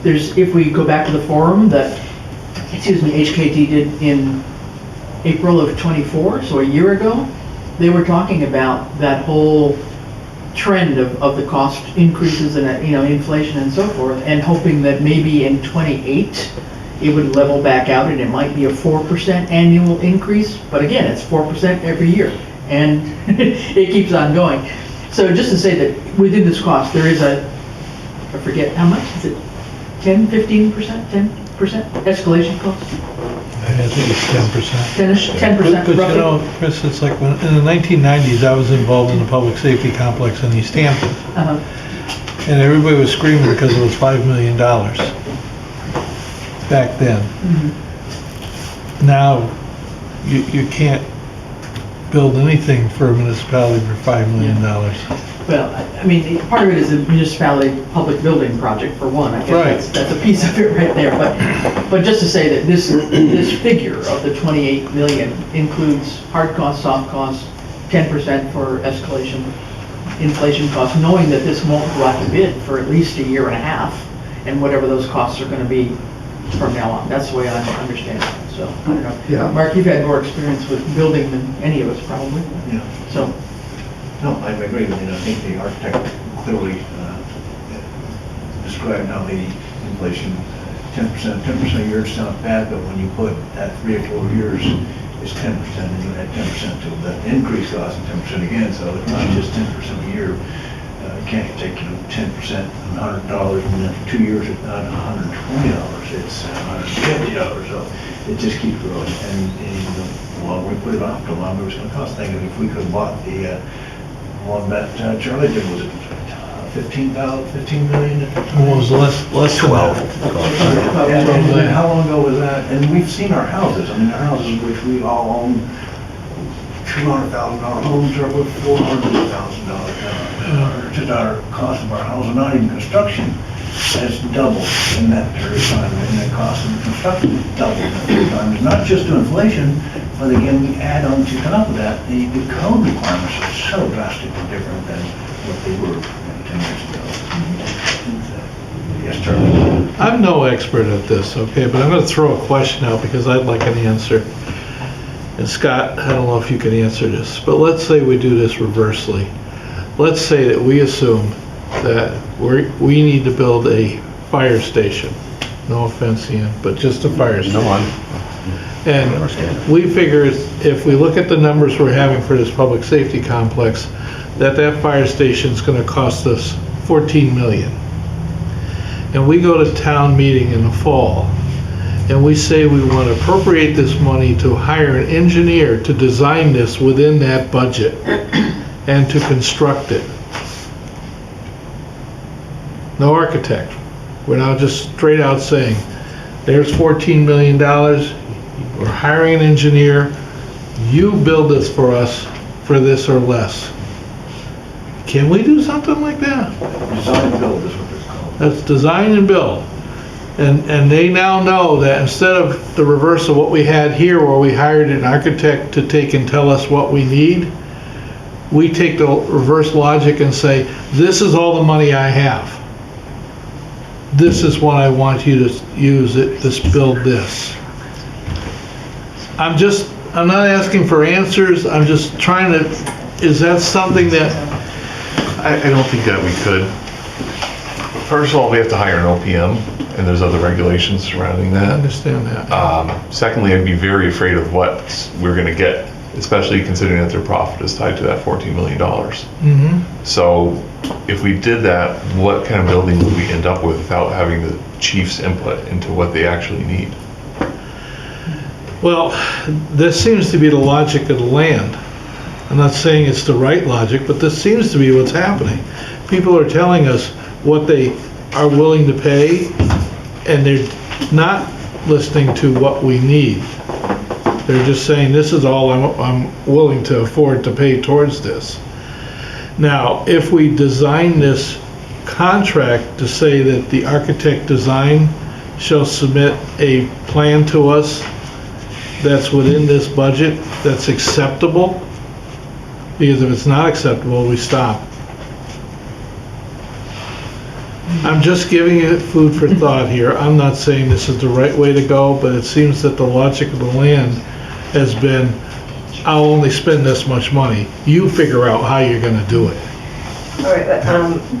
If we go back to the forum that, HKT did in April of '24, so a year ago, they were talking about that whole trend of the cost increases and, inflation and so forth, and hoping that maybe in '28 it would level back out and it might be a 4% annual increase. But again, it's 4% every year, and it keeps on going. So just to say that within this cost, there is I forget how much, is it 10, 15%, 10% escalation cost? I think it's 10%. 10% But roughly? you know, Chris, it's like when, in the 1990s, I was involved in the public safety complex in East Hampton. Uh-huh. And everybody was screaming because it was $5 million back then. Mm-hmm. Now, you can't build anything for a municipality for $5 million. Well, I mean, part of it is a municipality public building project for one. I guess that's a piece of it right there. But just to say that this figure of the 28 million includes hard costs, soft costs, 10% for escalation, inflation costs, knowing that this won't go out to bid for at least a year and a half, and whatever those costs are going to be from now on. That's the way I understand it. So, I don't know. Yeah. Mark, you've had more experience with building than any of us probably. Yeah. So. No, I agree with you. I think the architect clearly described how the inflation, 10% a year sounds bad, but when you put at 3 or 4 years, it's 10%, and you add 10% to the increased cost and 10% again, so it's not just 10% a year. You can't take 10% on $100, and then for 2 years it's not $120, it's $150, so it just keeps growing. And the longer we put it off, the longer it's going to cost. Thinking if we could have bought the one that Charlie did, was it 15 million? What was less 12. And how long ago was that? And we've seen our houses. I mean, our houses, which we all own, $200,000 homes are worth $400,000. Just our cost of our house, and not even construction, has doubled in that period of time. And the cost of the construction has doubled in that period of time. It's not just to inflation, but again, we add on to top of that, the code requirements are so drastically different than what they were 10 years ago. Yes, Charlie? I'm no expert at this, okay, but I'm going to throw a question out because I'd like an answer. And Scott, I don't know if you can answer this, but let's say we do this reversely. Let's say that we assume that we need to build a fire station. No offense, Ian, but just a fire station. No, And we figure if we look at the numbers we're having for this public safety complex, that fire station's going to cost us $14 million. And we go to town meeting in the fall, and we say we want to appropriate this money to hire an engineer to design this within that budget and to construct it. No architect. We're now just straight out saying, there's $14 million. We're hiring an engineer, you build this for us for this or less. Can we do something like that? Design and build is what it's called. That's design and build. And they now know that instead of the reverse of what we had here where we hired an architect to take and tell us what we need, we take the reverse logic and say, this is all the money I have. This is what I want you to use it to build this. I'm not asking for answers, I'm just trying to, is that something that? I don't think that we could. First of all, we have to hire an OPM, and there's other regulations surrounding I that. understand that. Secondly, I'd be very afraid of what we're gonna get, especially considering that their profit is tied to that $14 million. Mm-hmm. So if we did that, what kind of building would we end up with without having the chief's input into what they actually need? Well, this seems to be the logic of the land. I'm not saying it's the right logic, but this seems to be what's happening. People are telling us what they are willing to pay, and they're not listening to what we need. They're just saying, this is all I'm willing to afford to pay towards this. Now, if we design this contract to say that the architect design shall submit a plan to us that's within this budget, that's acceptable, because if it's not acceptable, we stop. I'm just giving it food for thought here. I'm not saying this is the right way to go, but it seems that the logic of the land has been, I'll only spend this much money. You figure out how you're gonna do it. All right,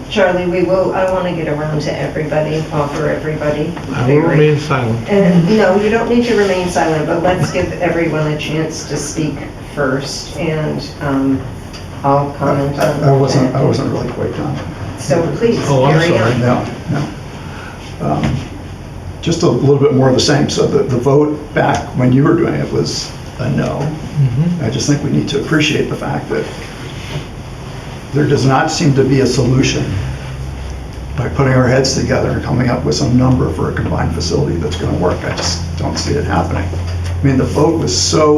Charlie, I want to get around to everybody, offer everybody. I will remain silent. And no, you don't need to remain silent, but let's give everyone a chance to speak first, and I'll comment on I wasn't really quite done. So please, Oh, I'm carry sorry. on. No. Just a little bit more of the same. So the vote back when you were doing it was a no. I just think we need to appreciate the fact that there does not seem to be a solution by putting our heads together and coming up with some number for a combined facility that's going to work. I just don't see it happening. I mean, the vote was so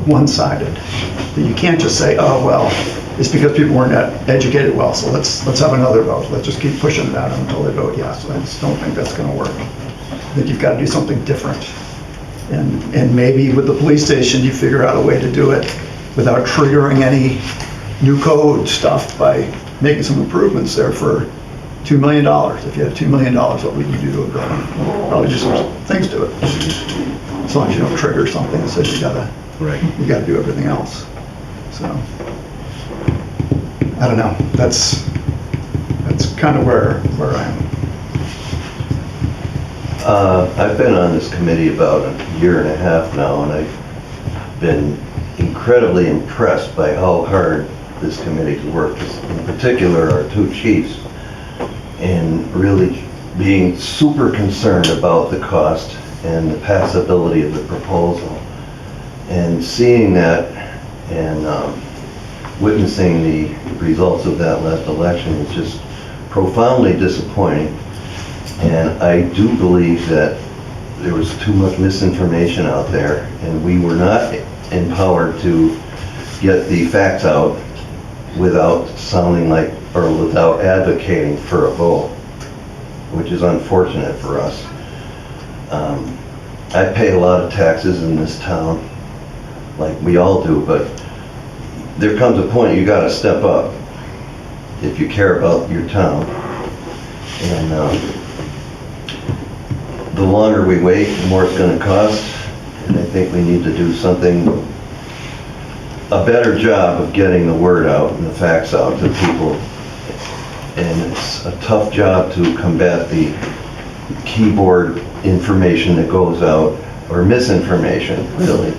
one-sided that you can't just say, oh, well, it's because people weren't educated well, so let's have another vote. Let's just keep pushing it out until they vote yes. I just don't think that's going to work. I think you've got to do something different. And maybe with the police station, you figure out a way to do it without triggering any new code stuff by making some improvements there for $2 million. If you had $2 million, what would you do to a building? Well, probably do some things to it. As long as you don't trigger something that says you gotta do everything else. So, I don't know. That's kind of where I am. I've been on this committee about a year and a half now, and I've been incredibly impressed by how hard this committee's worked, in particular our two chiefs, and really being super concerned about the cost and the passability of the proposal. And seeing that and witnessing the results of that last election is just profoundly disappointing. And I do believe that there was too much misinformation out there, and we were not empowered to get the facts out without sounding like, or without advocating for a vote, which is unfortunate for us. I pay a lot of taxes in this town, like we all do, but there comes a point you gotta step up if you care about your town. And the longer we wait, the more it's gonna cost, and I think we need to do something, a better job of getting the word out and the facts out to people. And it's a tough job to combat the keyboard information that goes out, or misinformation, really.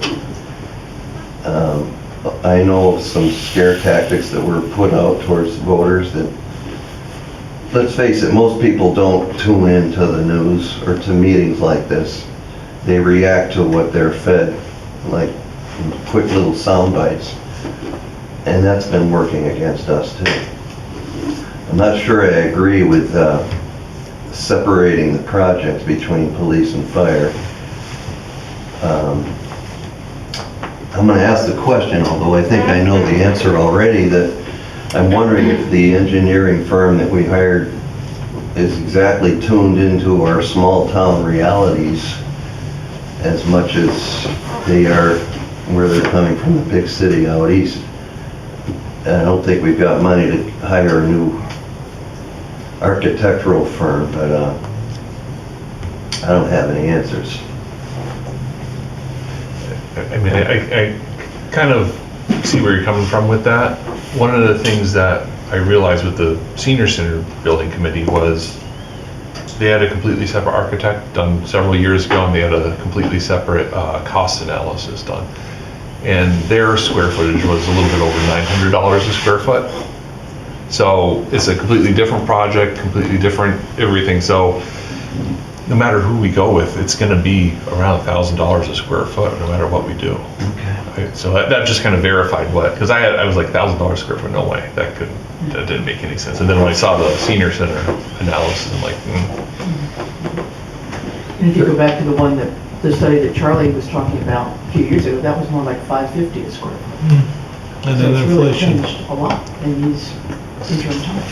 I know of some scare tactics that were put out towards voters that, let's face it, most people don't tune in to the news or to meetings like this. They react to what they're fed, like quick little sound bites. And that's been working against us too. I'm not sure I agree with separating the projects between police and fire. I'm going to ask the question, although I think I know the answer already, that I'm wondering if the engineering firm that we hired is exactly tuned into our small town realities as much as they are where they're coming from, the big city out east. And I don't think we've got money to hire a new architectural firm, but I don't have any answers. I mean, I kind of see where you're coming from with that. One of the things that I realized with the senior center building committee was they had a completely separate architect done several years ago, and they had a completely separate cost analysis done. And their square footage was a little bit over $900 a square foot. So it's a completely different project, completely different everything. So no matter who we go with, it's going to be around $1,000 a square foot, no matter what we do. Okay. Right? So that just kind of verified what, because I was like $1,000 a square foot, no way, that didn't make any sense. And then when I saw the senior center analysis, I'm like, And if you go back to the study that Charlie was talking about a few years ago, that was more like 550 a square foot. And So then it's really inflation. changed a lot in these interim time.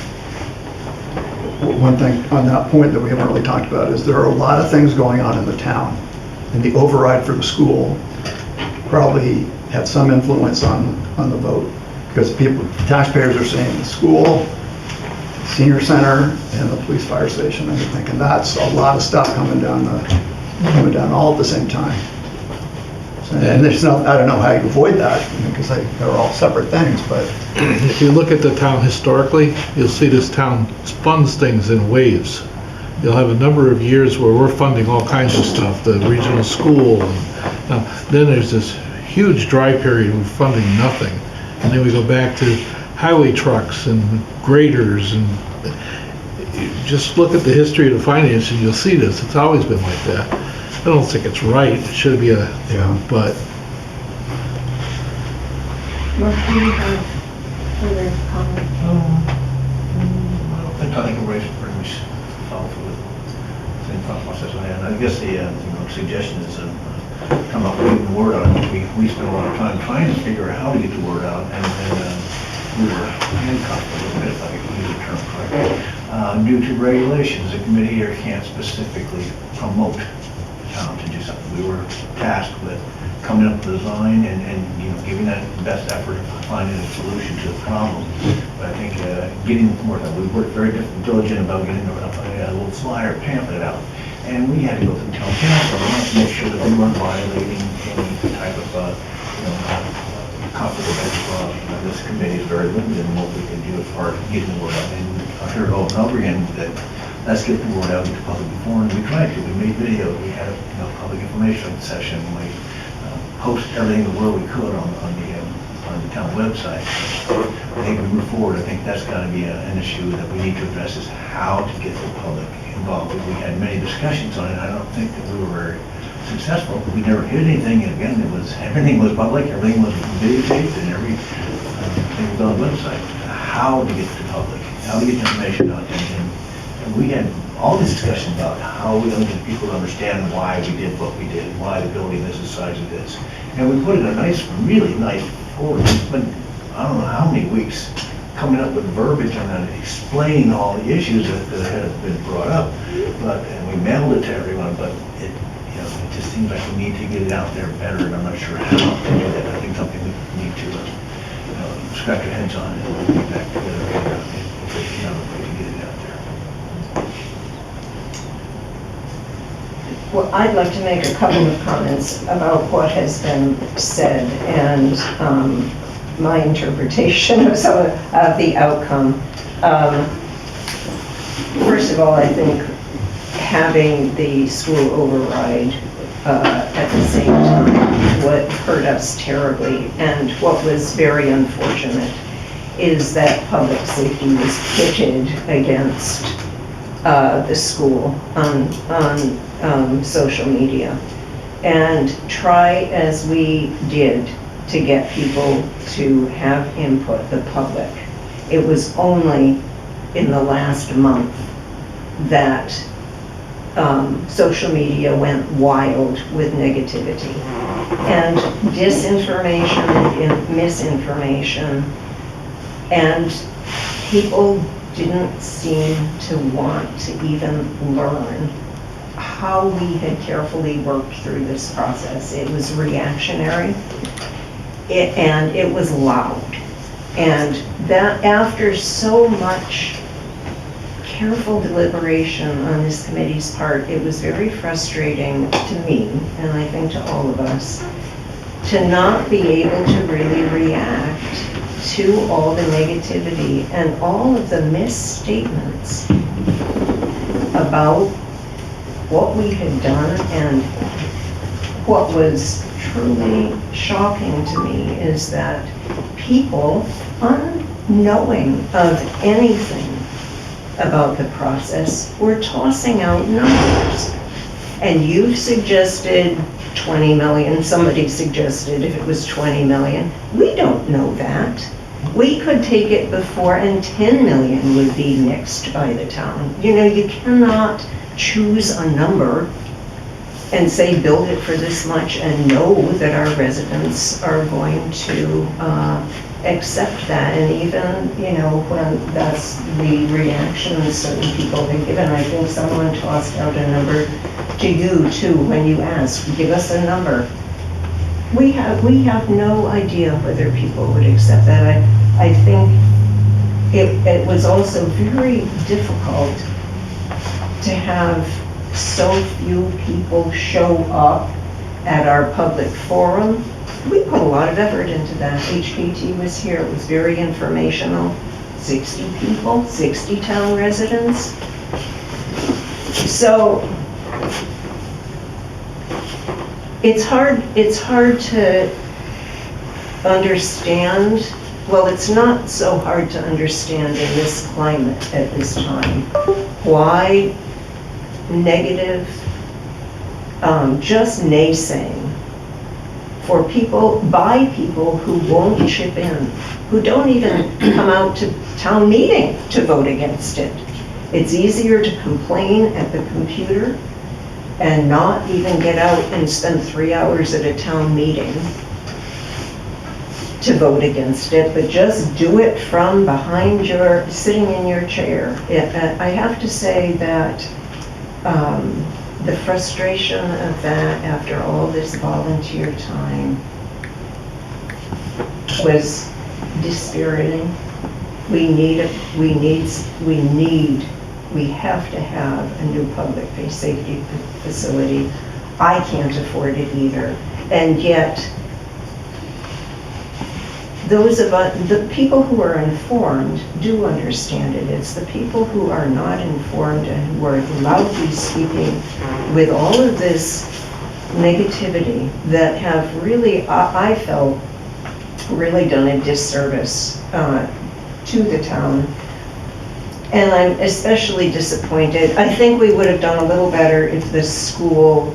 One thing on that point that we haven't really talked about is there are a lot of things going on in the town. And the override for the school probably had some influence on the vote. Because taxpayers are saying the school, senior center, and the police fire station, and you're thinking that's a lot of stuff coming down all at the same time. And there's no, I don't know how you avoid that, because they're all separate things, but. If you look at the town historically, you'll see this town funds things in waves. You'll have a number of years where we're funding all kinds of stuff, the regional school, and then there's this huge dry period we're funding nothing. And then we go back to highway trucks and graders, and you just look at the history of the finance and you'll see this. It's always been like that. I don't think it's right. It should be but. I think everybody's pretty much followed through with the same thought process I had. I guess the suggestion is come up with getting the word out. We spent a lot of time trying to figure out how to get the word out, and we were handcuffed a little bit, if I could use the term correctly. Due to regulations, the committee here can't specifically promote the town to do something. We were tasked with coming up with a design and giving that the best effort of finding a solution to the problem. But I think getting more, we worked very diligent about getting a little flyer pamphlet out. And we had to go through town council to make sure that we weren't violating any type of, conflict of interest law. This committee is very limited in what we can do as far as getting the word out. And I heard over and over again that let's get the word out into public forum. We tried to. We made videos. We had a public information session. We posted everything the world we could on the town website. I think we move forward. I think that's got to be an issue that we need to address, is how to get the public involved. We had many discussions on it. I don't think that we were very successful. We never hit anything. And again, everything was public. Everything was videotaped, and everything was on the website. How to get to the public, how to get information out, and we had all this discussion about how we get people to understand why we did what we did, why the building is the size it is. And we put in a really nice forward. It's been, I don't know how many weeks coming up with verbiage on that, explaining all the issues that have been brought up. And we mailed it to everyone, but it just seems like we need to get it out there better, and I'm not sure how to do that. I think something we need to scratch our heads on and get back together and figure out a way to get it out there. Well, I'd like to make a couple of comments about what has been said and my interpretation of the outcome. First of all, I think having the school override at the same time would hurt us terribly, and what was very unfortunate is that public safety was pitted against the school on social media. And try as we did to get people to have input, the public, it was only in the last month that social media went wild with negativity and disinformation and misinformation, and people didn't seem to want to even learn how we had carefully worked through this process. It was reactionary, and it was loud. And that after so much careful deliberation on this committee's part, it was very frustrating to me, and I think to all of us, to not be able to really react to all the negativity and all of the misstatements about what we had done. And what was truly shocking to me is that people, unknowing of anything about the process, were tossing out numbers. And you've suggested 20 million, somebody suggested if it was 20 million. We don't know that. We could take it before, and 10 million would be mixed by the town. You know, you cannot choose a number and say, build it for this much, and know that our residents are going to accept that. And even, when that's the reaction certain people have given, I think someone tossed out a number to you too, when you asked, give us a number. We have no idea whether people would accept that. I think it was also very difficult to have so few people show up at our public forum. We put a lot of effort into that. HPT was here, it was very informational. 60 people, 60 town residents. So it's hard to understand. Well, it's not so hard to understand in this climate at this time why negative, just naysaying by people who won't chip in, who don't even come out to town meeting to vote against it. It's easier to complain at the computer and not even get out and spend 3 hours at a town meeting to vote against it, but just do it from behind sitting in your chair. I have to say that the frustration of that after all this volunteer time was dispiriting. We have to have a new public safety facility. I can't afford it either. And yet, the people who are informed do understand it. It's the people who are not informed and who are loudly speaking with all of this negativity that have really, I felt, really done a disservice to the town. And I'm especially disappointed. I think we would have done a little better if the school,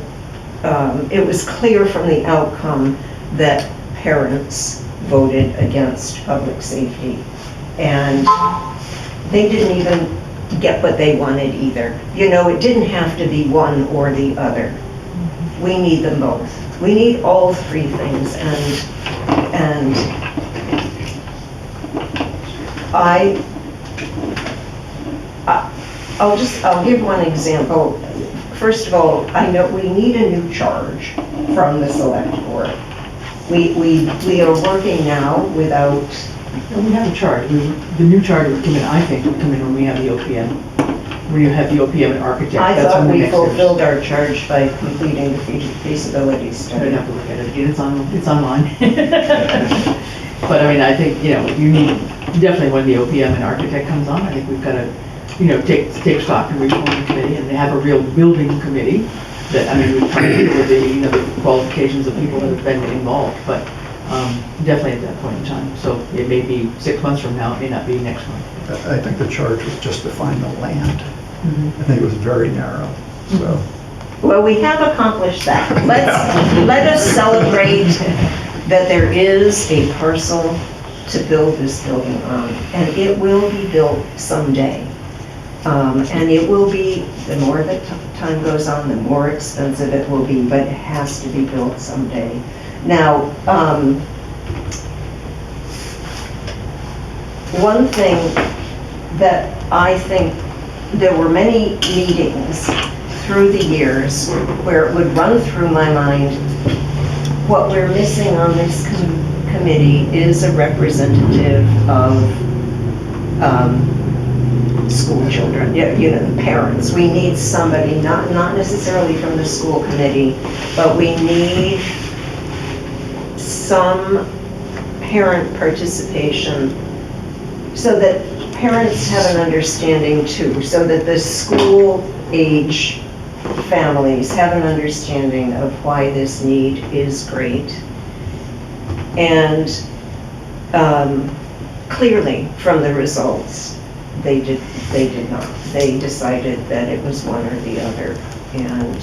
it was clear from the outcome that parents voted against public safety. And they didn't even get what they wanted either. It didn't have to be one or the other. We need them both. We need all three things. And I'll give one example. First of all, I know we need a new charge from the select board. We are working now without... We have a charge. The new charge would come in, I think, would come in when we have the OPM. When you have the OPM and architect. I That's thought when the we next fulfilled our charge by completing the feasibility I study. don't have to look at it again, it's online. But I mean, I think, you need, definitely when the OPM and architect comes on, I think we've got to, take stock and reform the committee and have a real building committee that, we try to deal with the qualifications of people that have been involved, but definitely at that point in time. So it may be 6 months from now, it may not be next month. I think the charge was just to find the land. I think it was very narrow, so. Well, we have accomplished that. Let us celebrate that there is a parcel to build this building on, and it will be built someday. And it will be, the more that time goes on, the more expensive it will be, but it has to be built someday. Now, one thing that I think, there were many meetings through the years where it would run through my mind, what we're missing on this committee is a representative of school children, the parents. We need somebody, not necessarily from the school committee, but we need some parent participation so that parents have an understanding too, so that the school age families have an understanding of why this need is great. And clearly from the results, they did not. They decided that it was one or the other. And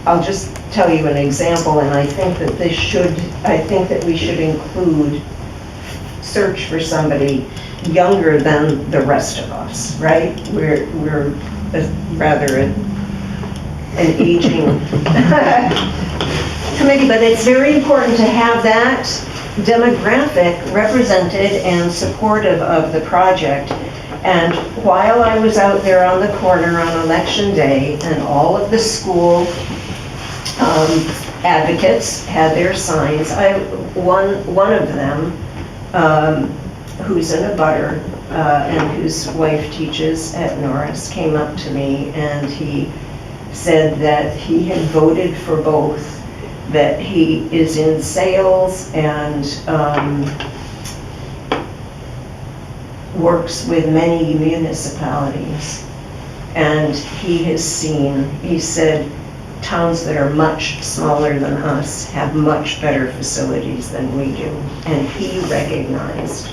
I'll just tell you an example, and I think that we should include search for somebody younger than the rest of us, right? We're rather an aging committee, but it's very important to have that demographic represented and supportive of the project. And while I was out there on the corner on election day, and all of the school advocates had their signs, one of them, who's in a butter and whose wife teaches at Norris, came up to me and he said that he had voted for both, that he is in sales and works with many municipalities. And he has seen, he said, towns that are much smaller than us have much better facilities than we do. And he recognized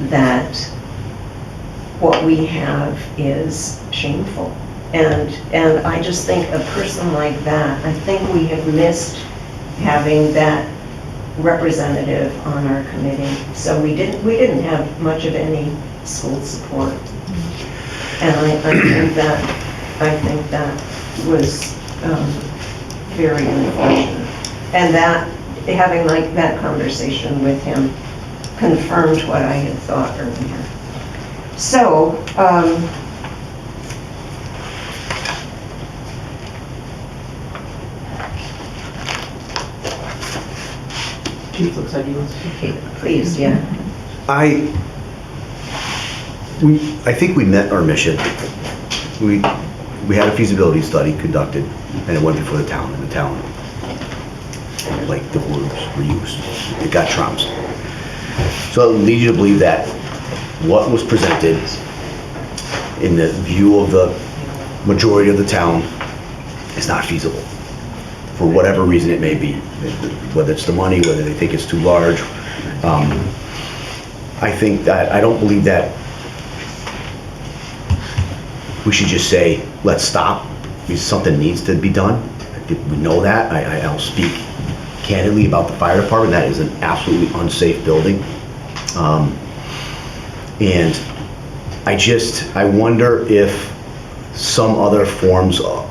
that what we have is shameful. And I just think a person like that, I think we have missed having that representative on our committee. So we didn't have much of any school support. And I think that was very unfortunate. And that, having like that conversation with him confirmed what I had thought earlier. So, Chief looks like he wants to. Please, yeah. I think we met our mission. We had a feasibility study conducted, and it went before the town, and the town, like the words were used, it got trounced. So it leads you to believe that what was presented in the view of the majority of the town is not feasible, for whatever reason it may be, whether it's the money, whether they think it's too large. I think that, I don't believe that we should just say, let's stop, because something needs to be done. We know that. I'll speak candidly about the fire department. That is an absolutely unsafe building. And I wonder if some other forms of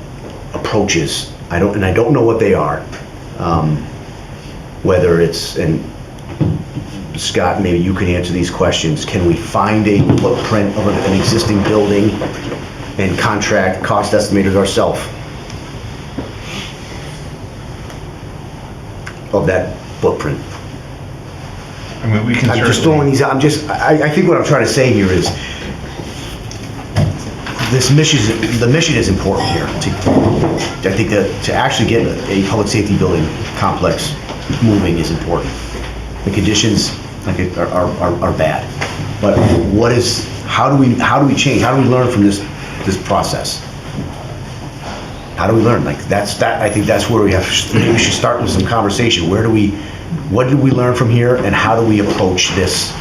approaches, I don't know what they are, whether it's, and Scott, maybe you can answer these questions. Can we find a footprint of an existing building and contract cost estimators ourselves of that footprint? I mean, we can I'm just throwing these out. I think what I'm trying to say here is the mission is important here. I think that to actually get a public safety building complex moving is important. The conditions are bad, but how do we change? How do we learn from this process? How do we learn? I think that's where we should start with some conversation. What did we learn from here, and how do we approach this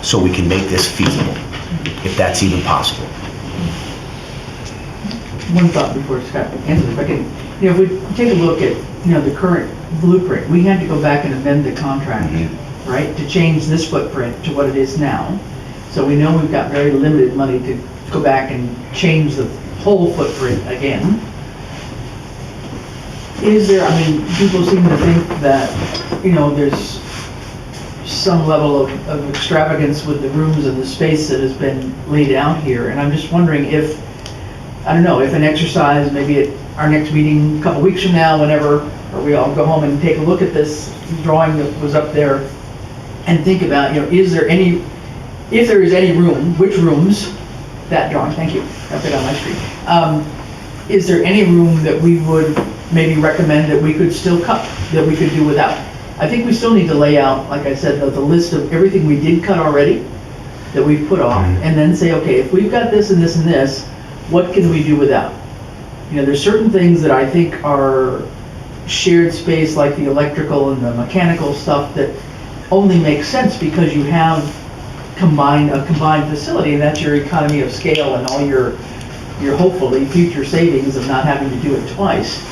so we can make this feasible, if that's even possible? One thought before Scott answers, if I can, if we take a look at, the current blueprint, we had to go back and amend the contract, right, to change this footprint to what it is now. So we know we've got very limited money to go back and change the whole footprint again. Is there, people seem to think that, there's some level of extravagance with the rooms and the space that has been laid out here, and I'm just wondering if, if an exercise, maybe at our next meeting a couple weeks from now, whenever, or we all go home and take a look at this drawing that was up there and think about, if there is any room, which rooms, that drawing, thank you, up it on my screen. Is there any room that we would maybe recommend that we could still cut, that we could do without? I think we still need to lay out, like I said, the list of everything we did cut already that we've put off, and then say, okay, if we've got this and this and this, what can we do without? There's certain things that I think are shared space, like the electrical and the mechanical stuff, that only makes sense because you have a combined facility, and that's your economy of scale and all your hopefully future savings of not having to do it twice.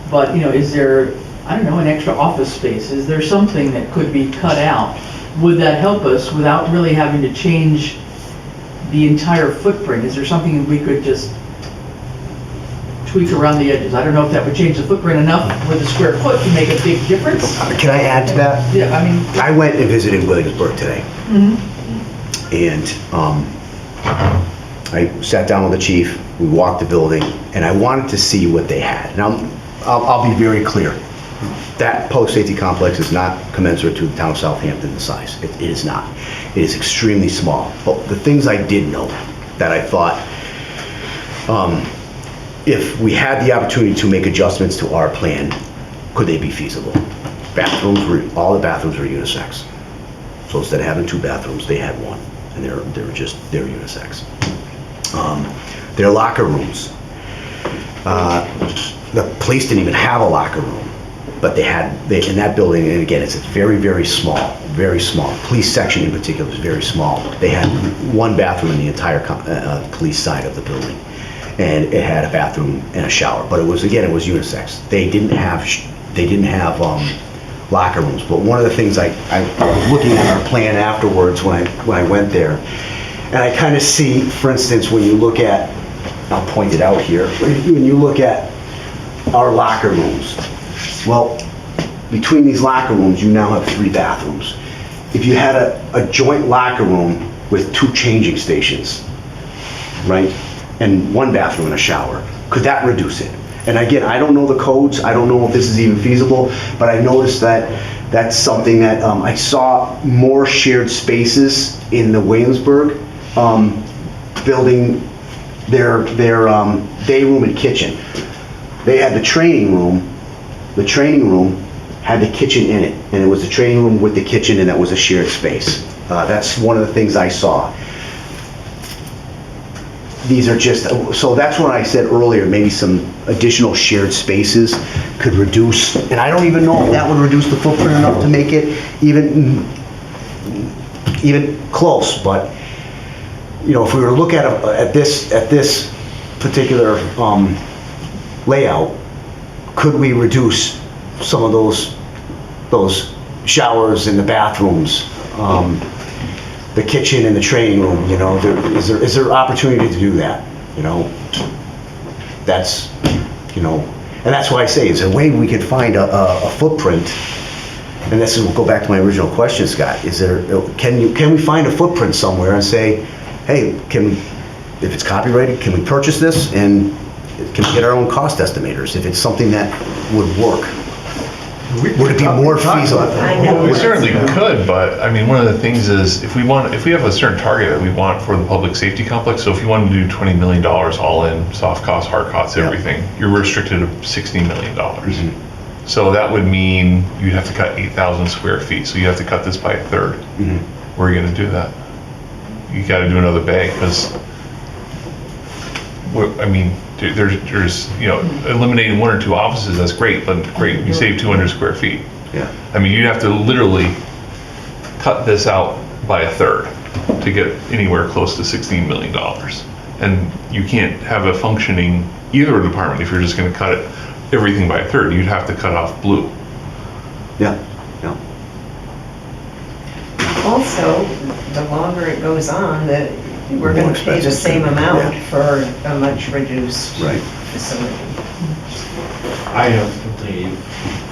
But, is there, an extra office space? Is there something that could be cut out? Would that help us without really having to change the entire footprint? Is there something we could just tweak around the edges. I don't know if that would change the footprint enough with the square foot to make a big difference. Can I add to that? Yeah, I mean. I went and visited Williamsburg today. And I sat down with the chief, we walked the building, and I wanted to see what they had. Now, I'll be very clear. That public safety complex is not commensurate to the town of Southampton in size. It is not. It is extremely small. But the things I did know that I thought, if we had the opportunity to make adjustments to our plan, could they be feasible? All the bathrooms were unisex. So instead of having 2 bathrooms, they had 1, and they're unisex. Their locker rooms. The police didn't even have a locker room, but in that building, and again, it's very, very small, very small. Police section in particular is very small. They had 1 bathroom in the entire police side of the building, and it had a bathroom and a shower. But it was unisex. They didn't have locker rooms. But one of the things I was looking at our plan afterwards when I went there, and I kind of see, for instance, when you look at, I'll point it out here, when you look at our locker rooms, well, between these locker rooms, you now have 3 bathrooms. If you had a joint locker room with 2 changing stations, right, and 1 bathroom and a shower, could that reduce it? And again, I don't know the codes, I don't know if this is even feasible, but I noticed that that's something that I saw more shared spaces in the Williamsburg building, their day room and kitchen. They had the training room. The training room had the kitchen in it, and it was the training room with the kitchen, and that was a shared space. That's one of the things I saw. These are just, so that's what I said earlier, maybe some additional shared spaces could reduce, and I don't even know if that would reduce the footprint enough to make it even close, but you know, if we were to look at this particular layout, could we reduce some of those showers in the bathrooms, the kitchen and the training room, you know, is there opportunity to do that, you know? That's, you know, and that's why I say, is there a way we could find a footprint, and this will go back to my original question, Scott, can we find a footprint somewhere and say, hey, if it's copyrighted, can we purchase this, and can we get our own cost estimators if it's something that would work? Would it be more feasible? Well, we certainly could, but I mean, one of the things is if we have a certain target that we want for the public safety complex, so if you wanted to do $20 million all in, soft costs, hard costs, everything, you're restricted to $60 million. So that would mean you'd have to cut 8,000 square feet. So you have to cut this by a third. Where are you going to do that? You got to do another bay because, I mean, there's, you know, eliminating 1 or 2 offices, that's great, but great, you save 200 square feet. Yeah. I mean, you'd have to literally cut this out by a third to get anywhere close to $16 million. And you can't have a functioning either department if you're just going to cut everything by a third. You'd have to cut off blue. Yeah, yeah. Also, the longer it goes on, we're going to pay the same amount for a much reduced facility. I have to leave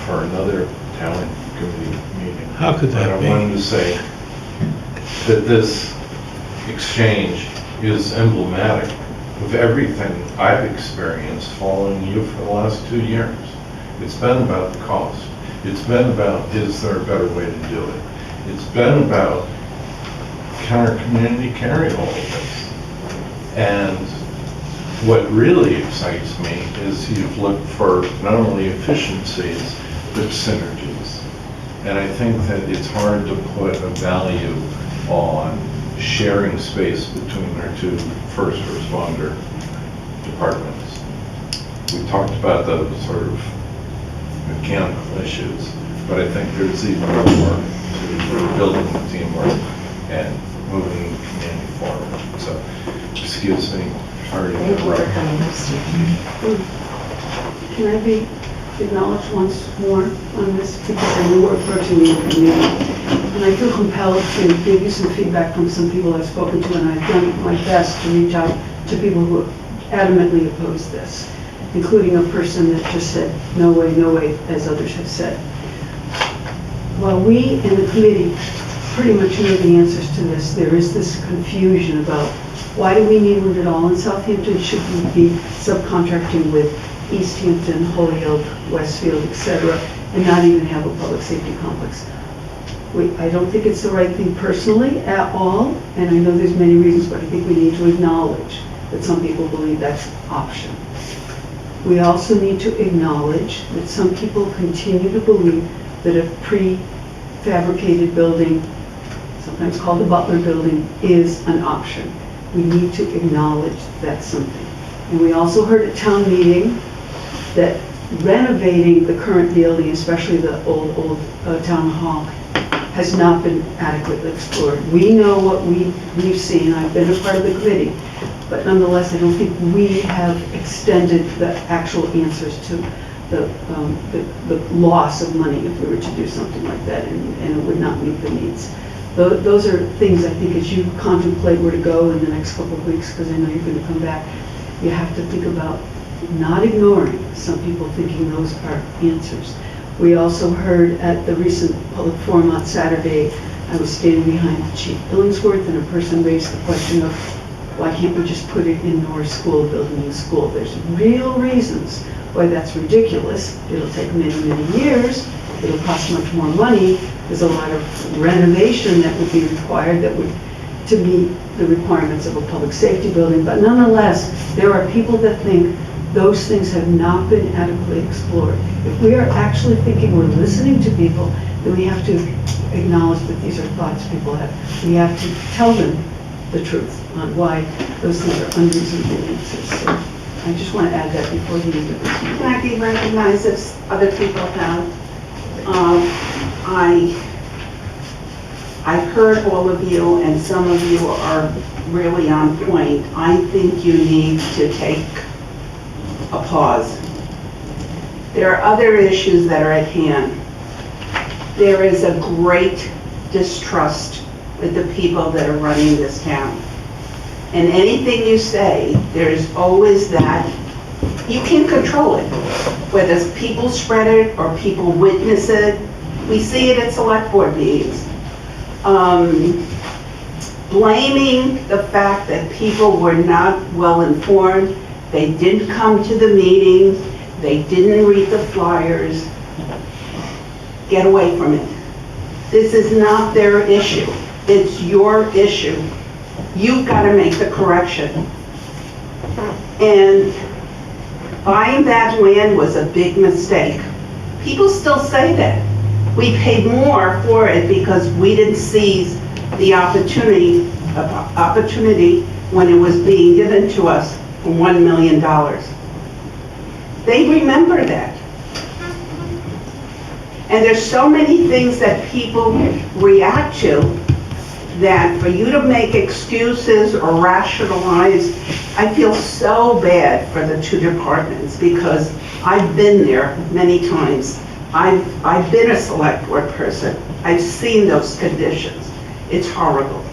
for another talent committee meeting. How could that be? I wanted to say that this exchange is emblematic of everything I've experienced following you for the last 2 years. It's been about the cost. It's been about, is there a better way to do it? It's been about, can our community carry all of this? And what really excites me is you've looked for not only efficiencies, but synergies. And I think that it's hard to put a value on sharing space between our 2 first responder departments. We talked about those sort of mechanical issues, but I think there's even more to building the teamwork and moving the community forward. So, excuse me, sorry to interrupt. Can I be acknowledged once more on this, because I know we're approaching the end of the meeting, and I feel compelled to give you some feedback from some people I've spoken to, and I've done my best to reach out to people who adamantly oppose this. including a person that just said, no way, as others have said. While we in the committee pretty much know the answers to this, there is this confusion about why do we need one at all in Southampton? Should we be subcontracting with East Hampton, Holyoke, Westfield, etc., and not even have a public safety complex? I don't think it's the right thing personally at all, and I know there's many reasons, but I think we need to acknowledge that some people believe that's an option. We also need to acknowledge that some people continue to believe that a prefabricated building, sometimes called the Butler Building, is an option. We need to acknowledge that's something. And we also heard at town meeting that renovating the current building, especially the old town hall, has not been adequately explored. We know what we've seen. I've been a part of the committee, but nonetheless, I don't think we have extended the actual answers to the loss of money if we were to do something like that, and it would not meet the needs. Those are things I think as you contemplate where to go in the next couple of weeks, because I know you're going to come back, you have to think about not ignoring some people thinking those are answers. We also heard at the recent public forum on Saturday, I was standing behind Chief Billingsworth, and a person raised the question of why can't we just put it in Norris School, building a school? There's real reasons why that's ridiculous. It'll take many, many years. It'll cost much more money. There's a lot of renovation that would be required that would to meet the requirements of a public safety building. But nonetheless, there are people that think those things have not been adequately explored. If we are actually thinking we're listening to people, then we have to acknowledge that these are thoughts people have. We have to tell them the truth on why those things are unreasonable answers. So I just want to add that before the end of this meeting. Can I be recognized if other people have? I've heard all of you, and some of you are really on point. I think you need to take a pause. There are other issues that are at hand. There is a great distrust with the people that are running this town. And anything you say, there's always that. You can't control it. Whether people spread it or people witness it. We see it at select board meetings. Blaming the fact that people were not well informed, they didn't come to the meetings, they didn't read the flyers. Get away from it. This is not their issue. It's your issue. You've got to make the correction. And buying that land was a big mistake. People still say that. We paid more for it because we didn't seize the opportunity when it was being given to us for $1 million. They remember that. And there's so many things that people react to that for you to make excuses or rationalize, I feel so bad for the two departments because I've been there many times. I've been a select board person. I've seen those conditions. It's horrible.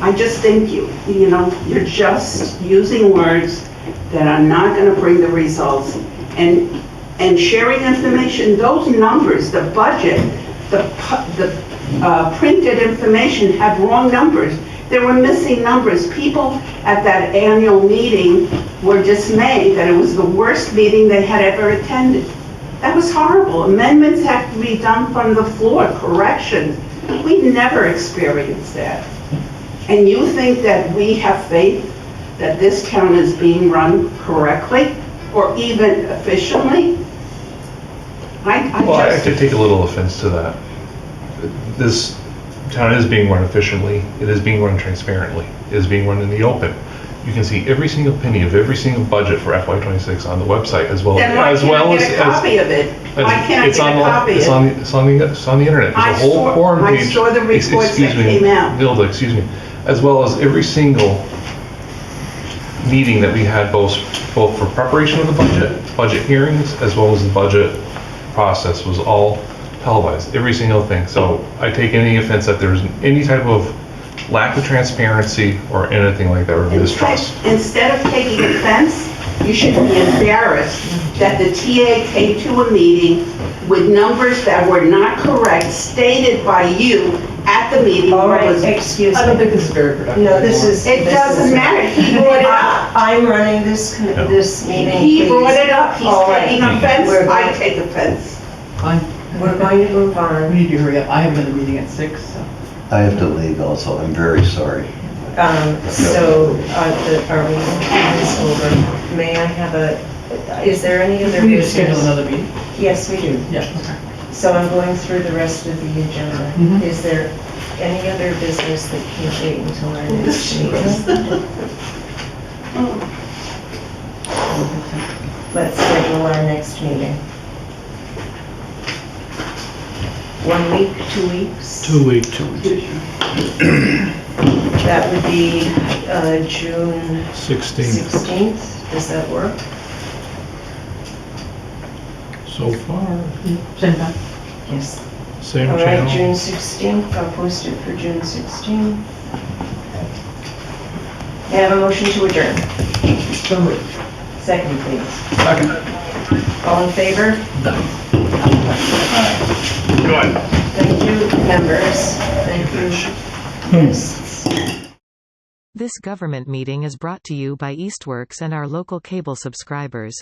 I just think you're just using words that are not going to bring the results. And sharing information, those numbers, the budget, the printed information had wrong numbers. There were missing numbers. People at that annual meeting were dismayed that it was the worst meeting they had ever attended. That was horrible. Amendments had to be done from the floor, corrections. We never experienced that. And you think that we have faith that this town is being run correctly or even efficiently? I have to take a little offense to that. This town is being run efficiently. It is being run transparently. It is being run in the open. You can see every single penny of every single budget for FY26 on the website, as well as a copy of it. Why can't I get a copy of it? It's on the internet. There's a whole forum page. I saw the reports that came out. Nilda, excuse me. As well as every single meeting that we had, both for preparation of the budget hearings, as well as the budget process, was all televised, every single thing. So I take any offense that there's any type of lack of transparency or anything like that, or mistrust. Instead of taking offense, you should be embarrassed that the TA came to a meeting with numbers that were not correct, stated by you at the meeting. All right, excuse me. I don't think this is very productive. No, this is. It doesn't matter, he brought it up. I'm running this meeting, He brought please. it up, he's All right. taking offense, We're I going- take offense. Fine. We're going to move We on. need to hurry up. I have another meeting at 6, so. I have to leave also, I'm very sorry. So, are we moving this over? May I have is there any other We need to business? schedule another meeting. Yes, we do. Yeah, okay. So I'm going through the rest of the agenda. Mhm. Is there any other business that can't wait until our next meeting? Let's schedule our next meeting. 1 week, 2 weeks? 2 weeks. That would be June 16th 16th. Does that work? so far. Same time. Yes. Same All right, channel. June 16th, I'll post it for June 16th. May I have a motion to adjourn? So moved. Second, please. Second. All in favor? Good. Thank you, members. Thank you, guests. This government meeting is brought to you by Eastworks and our local cable subscribers.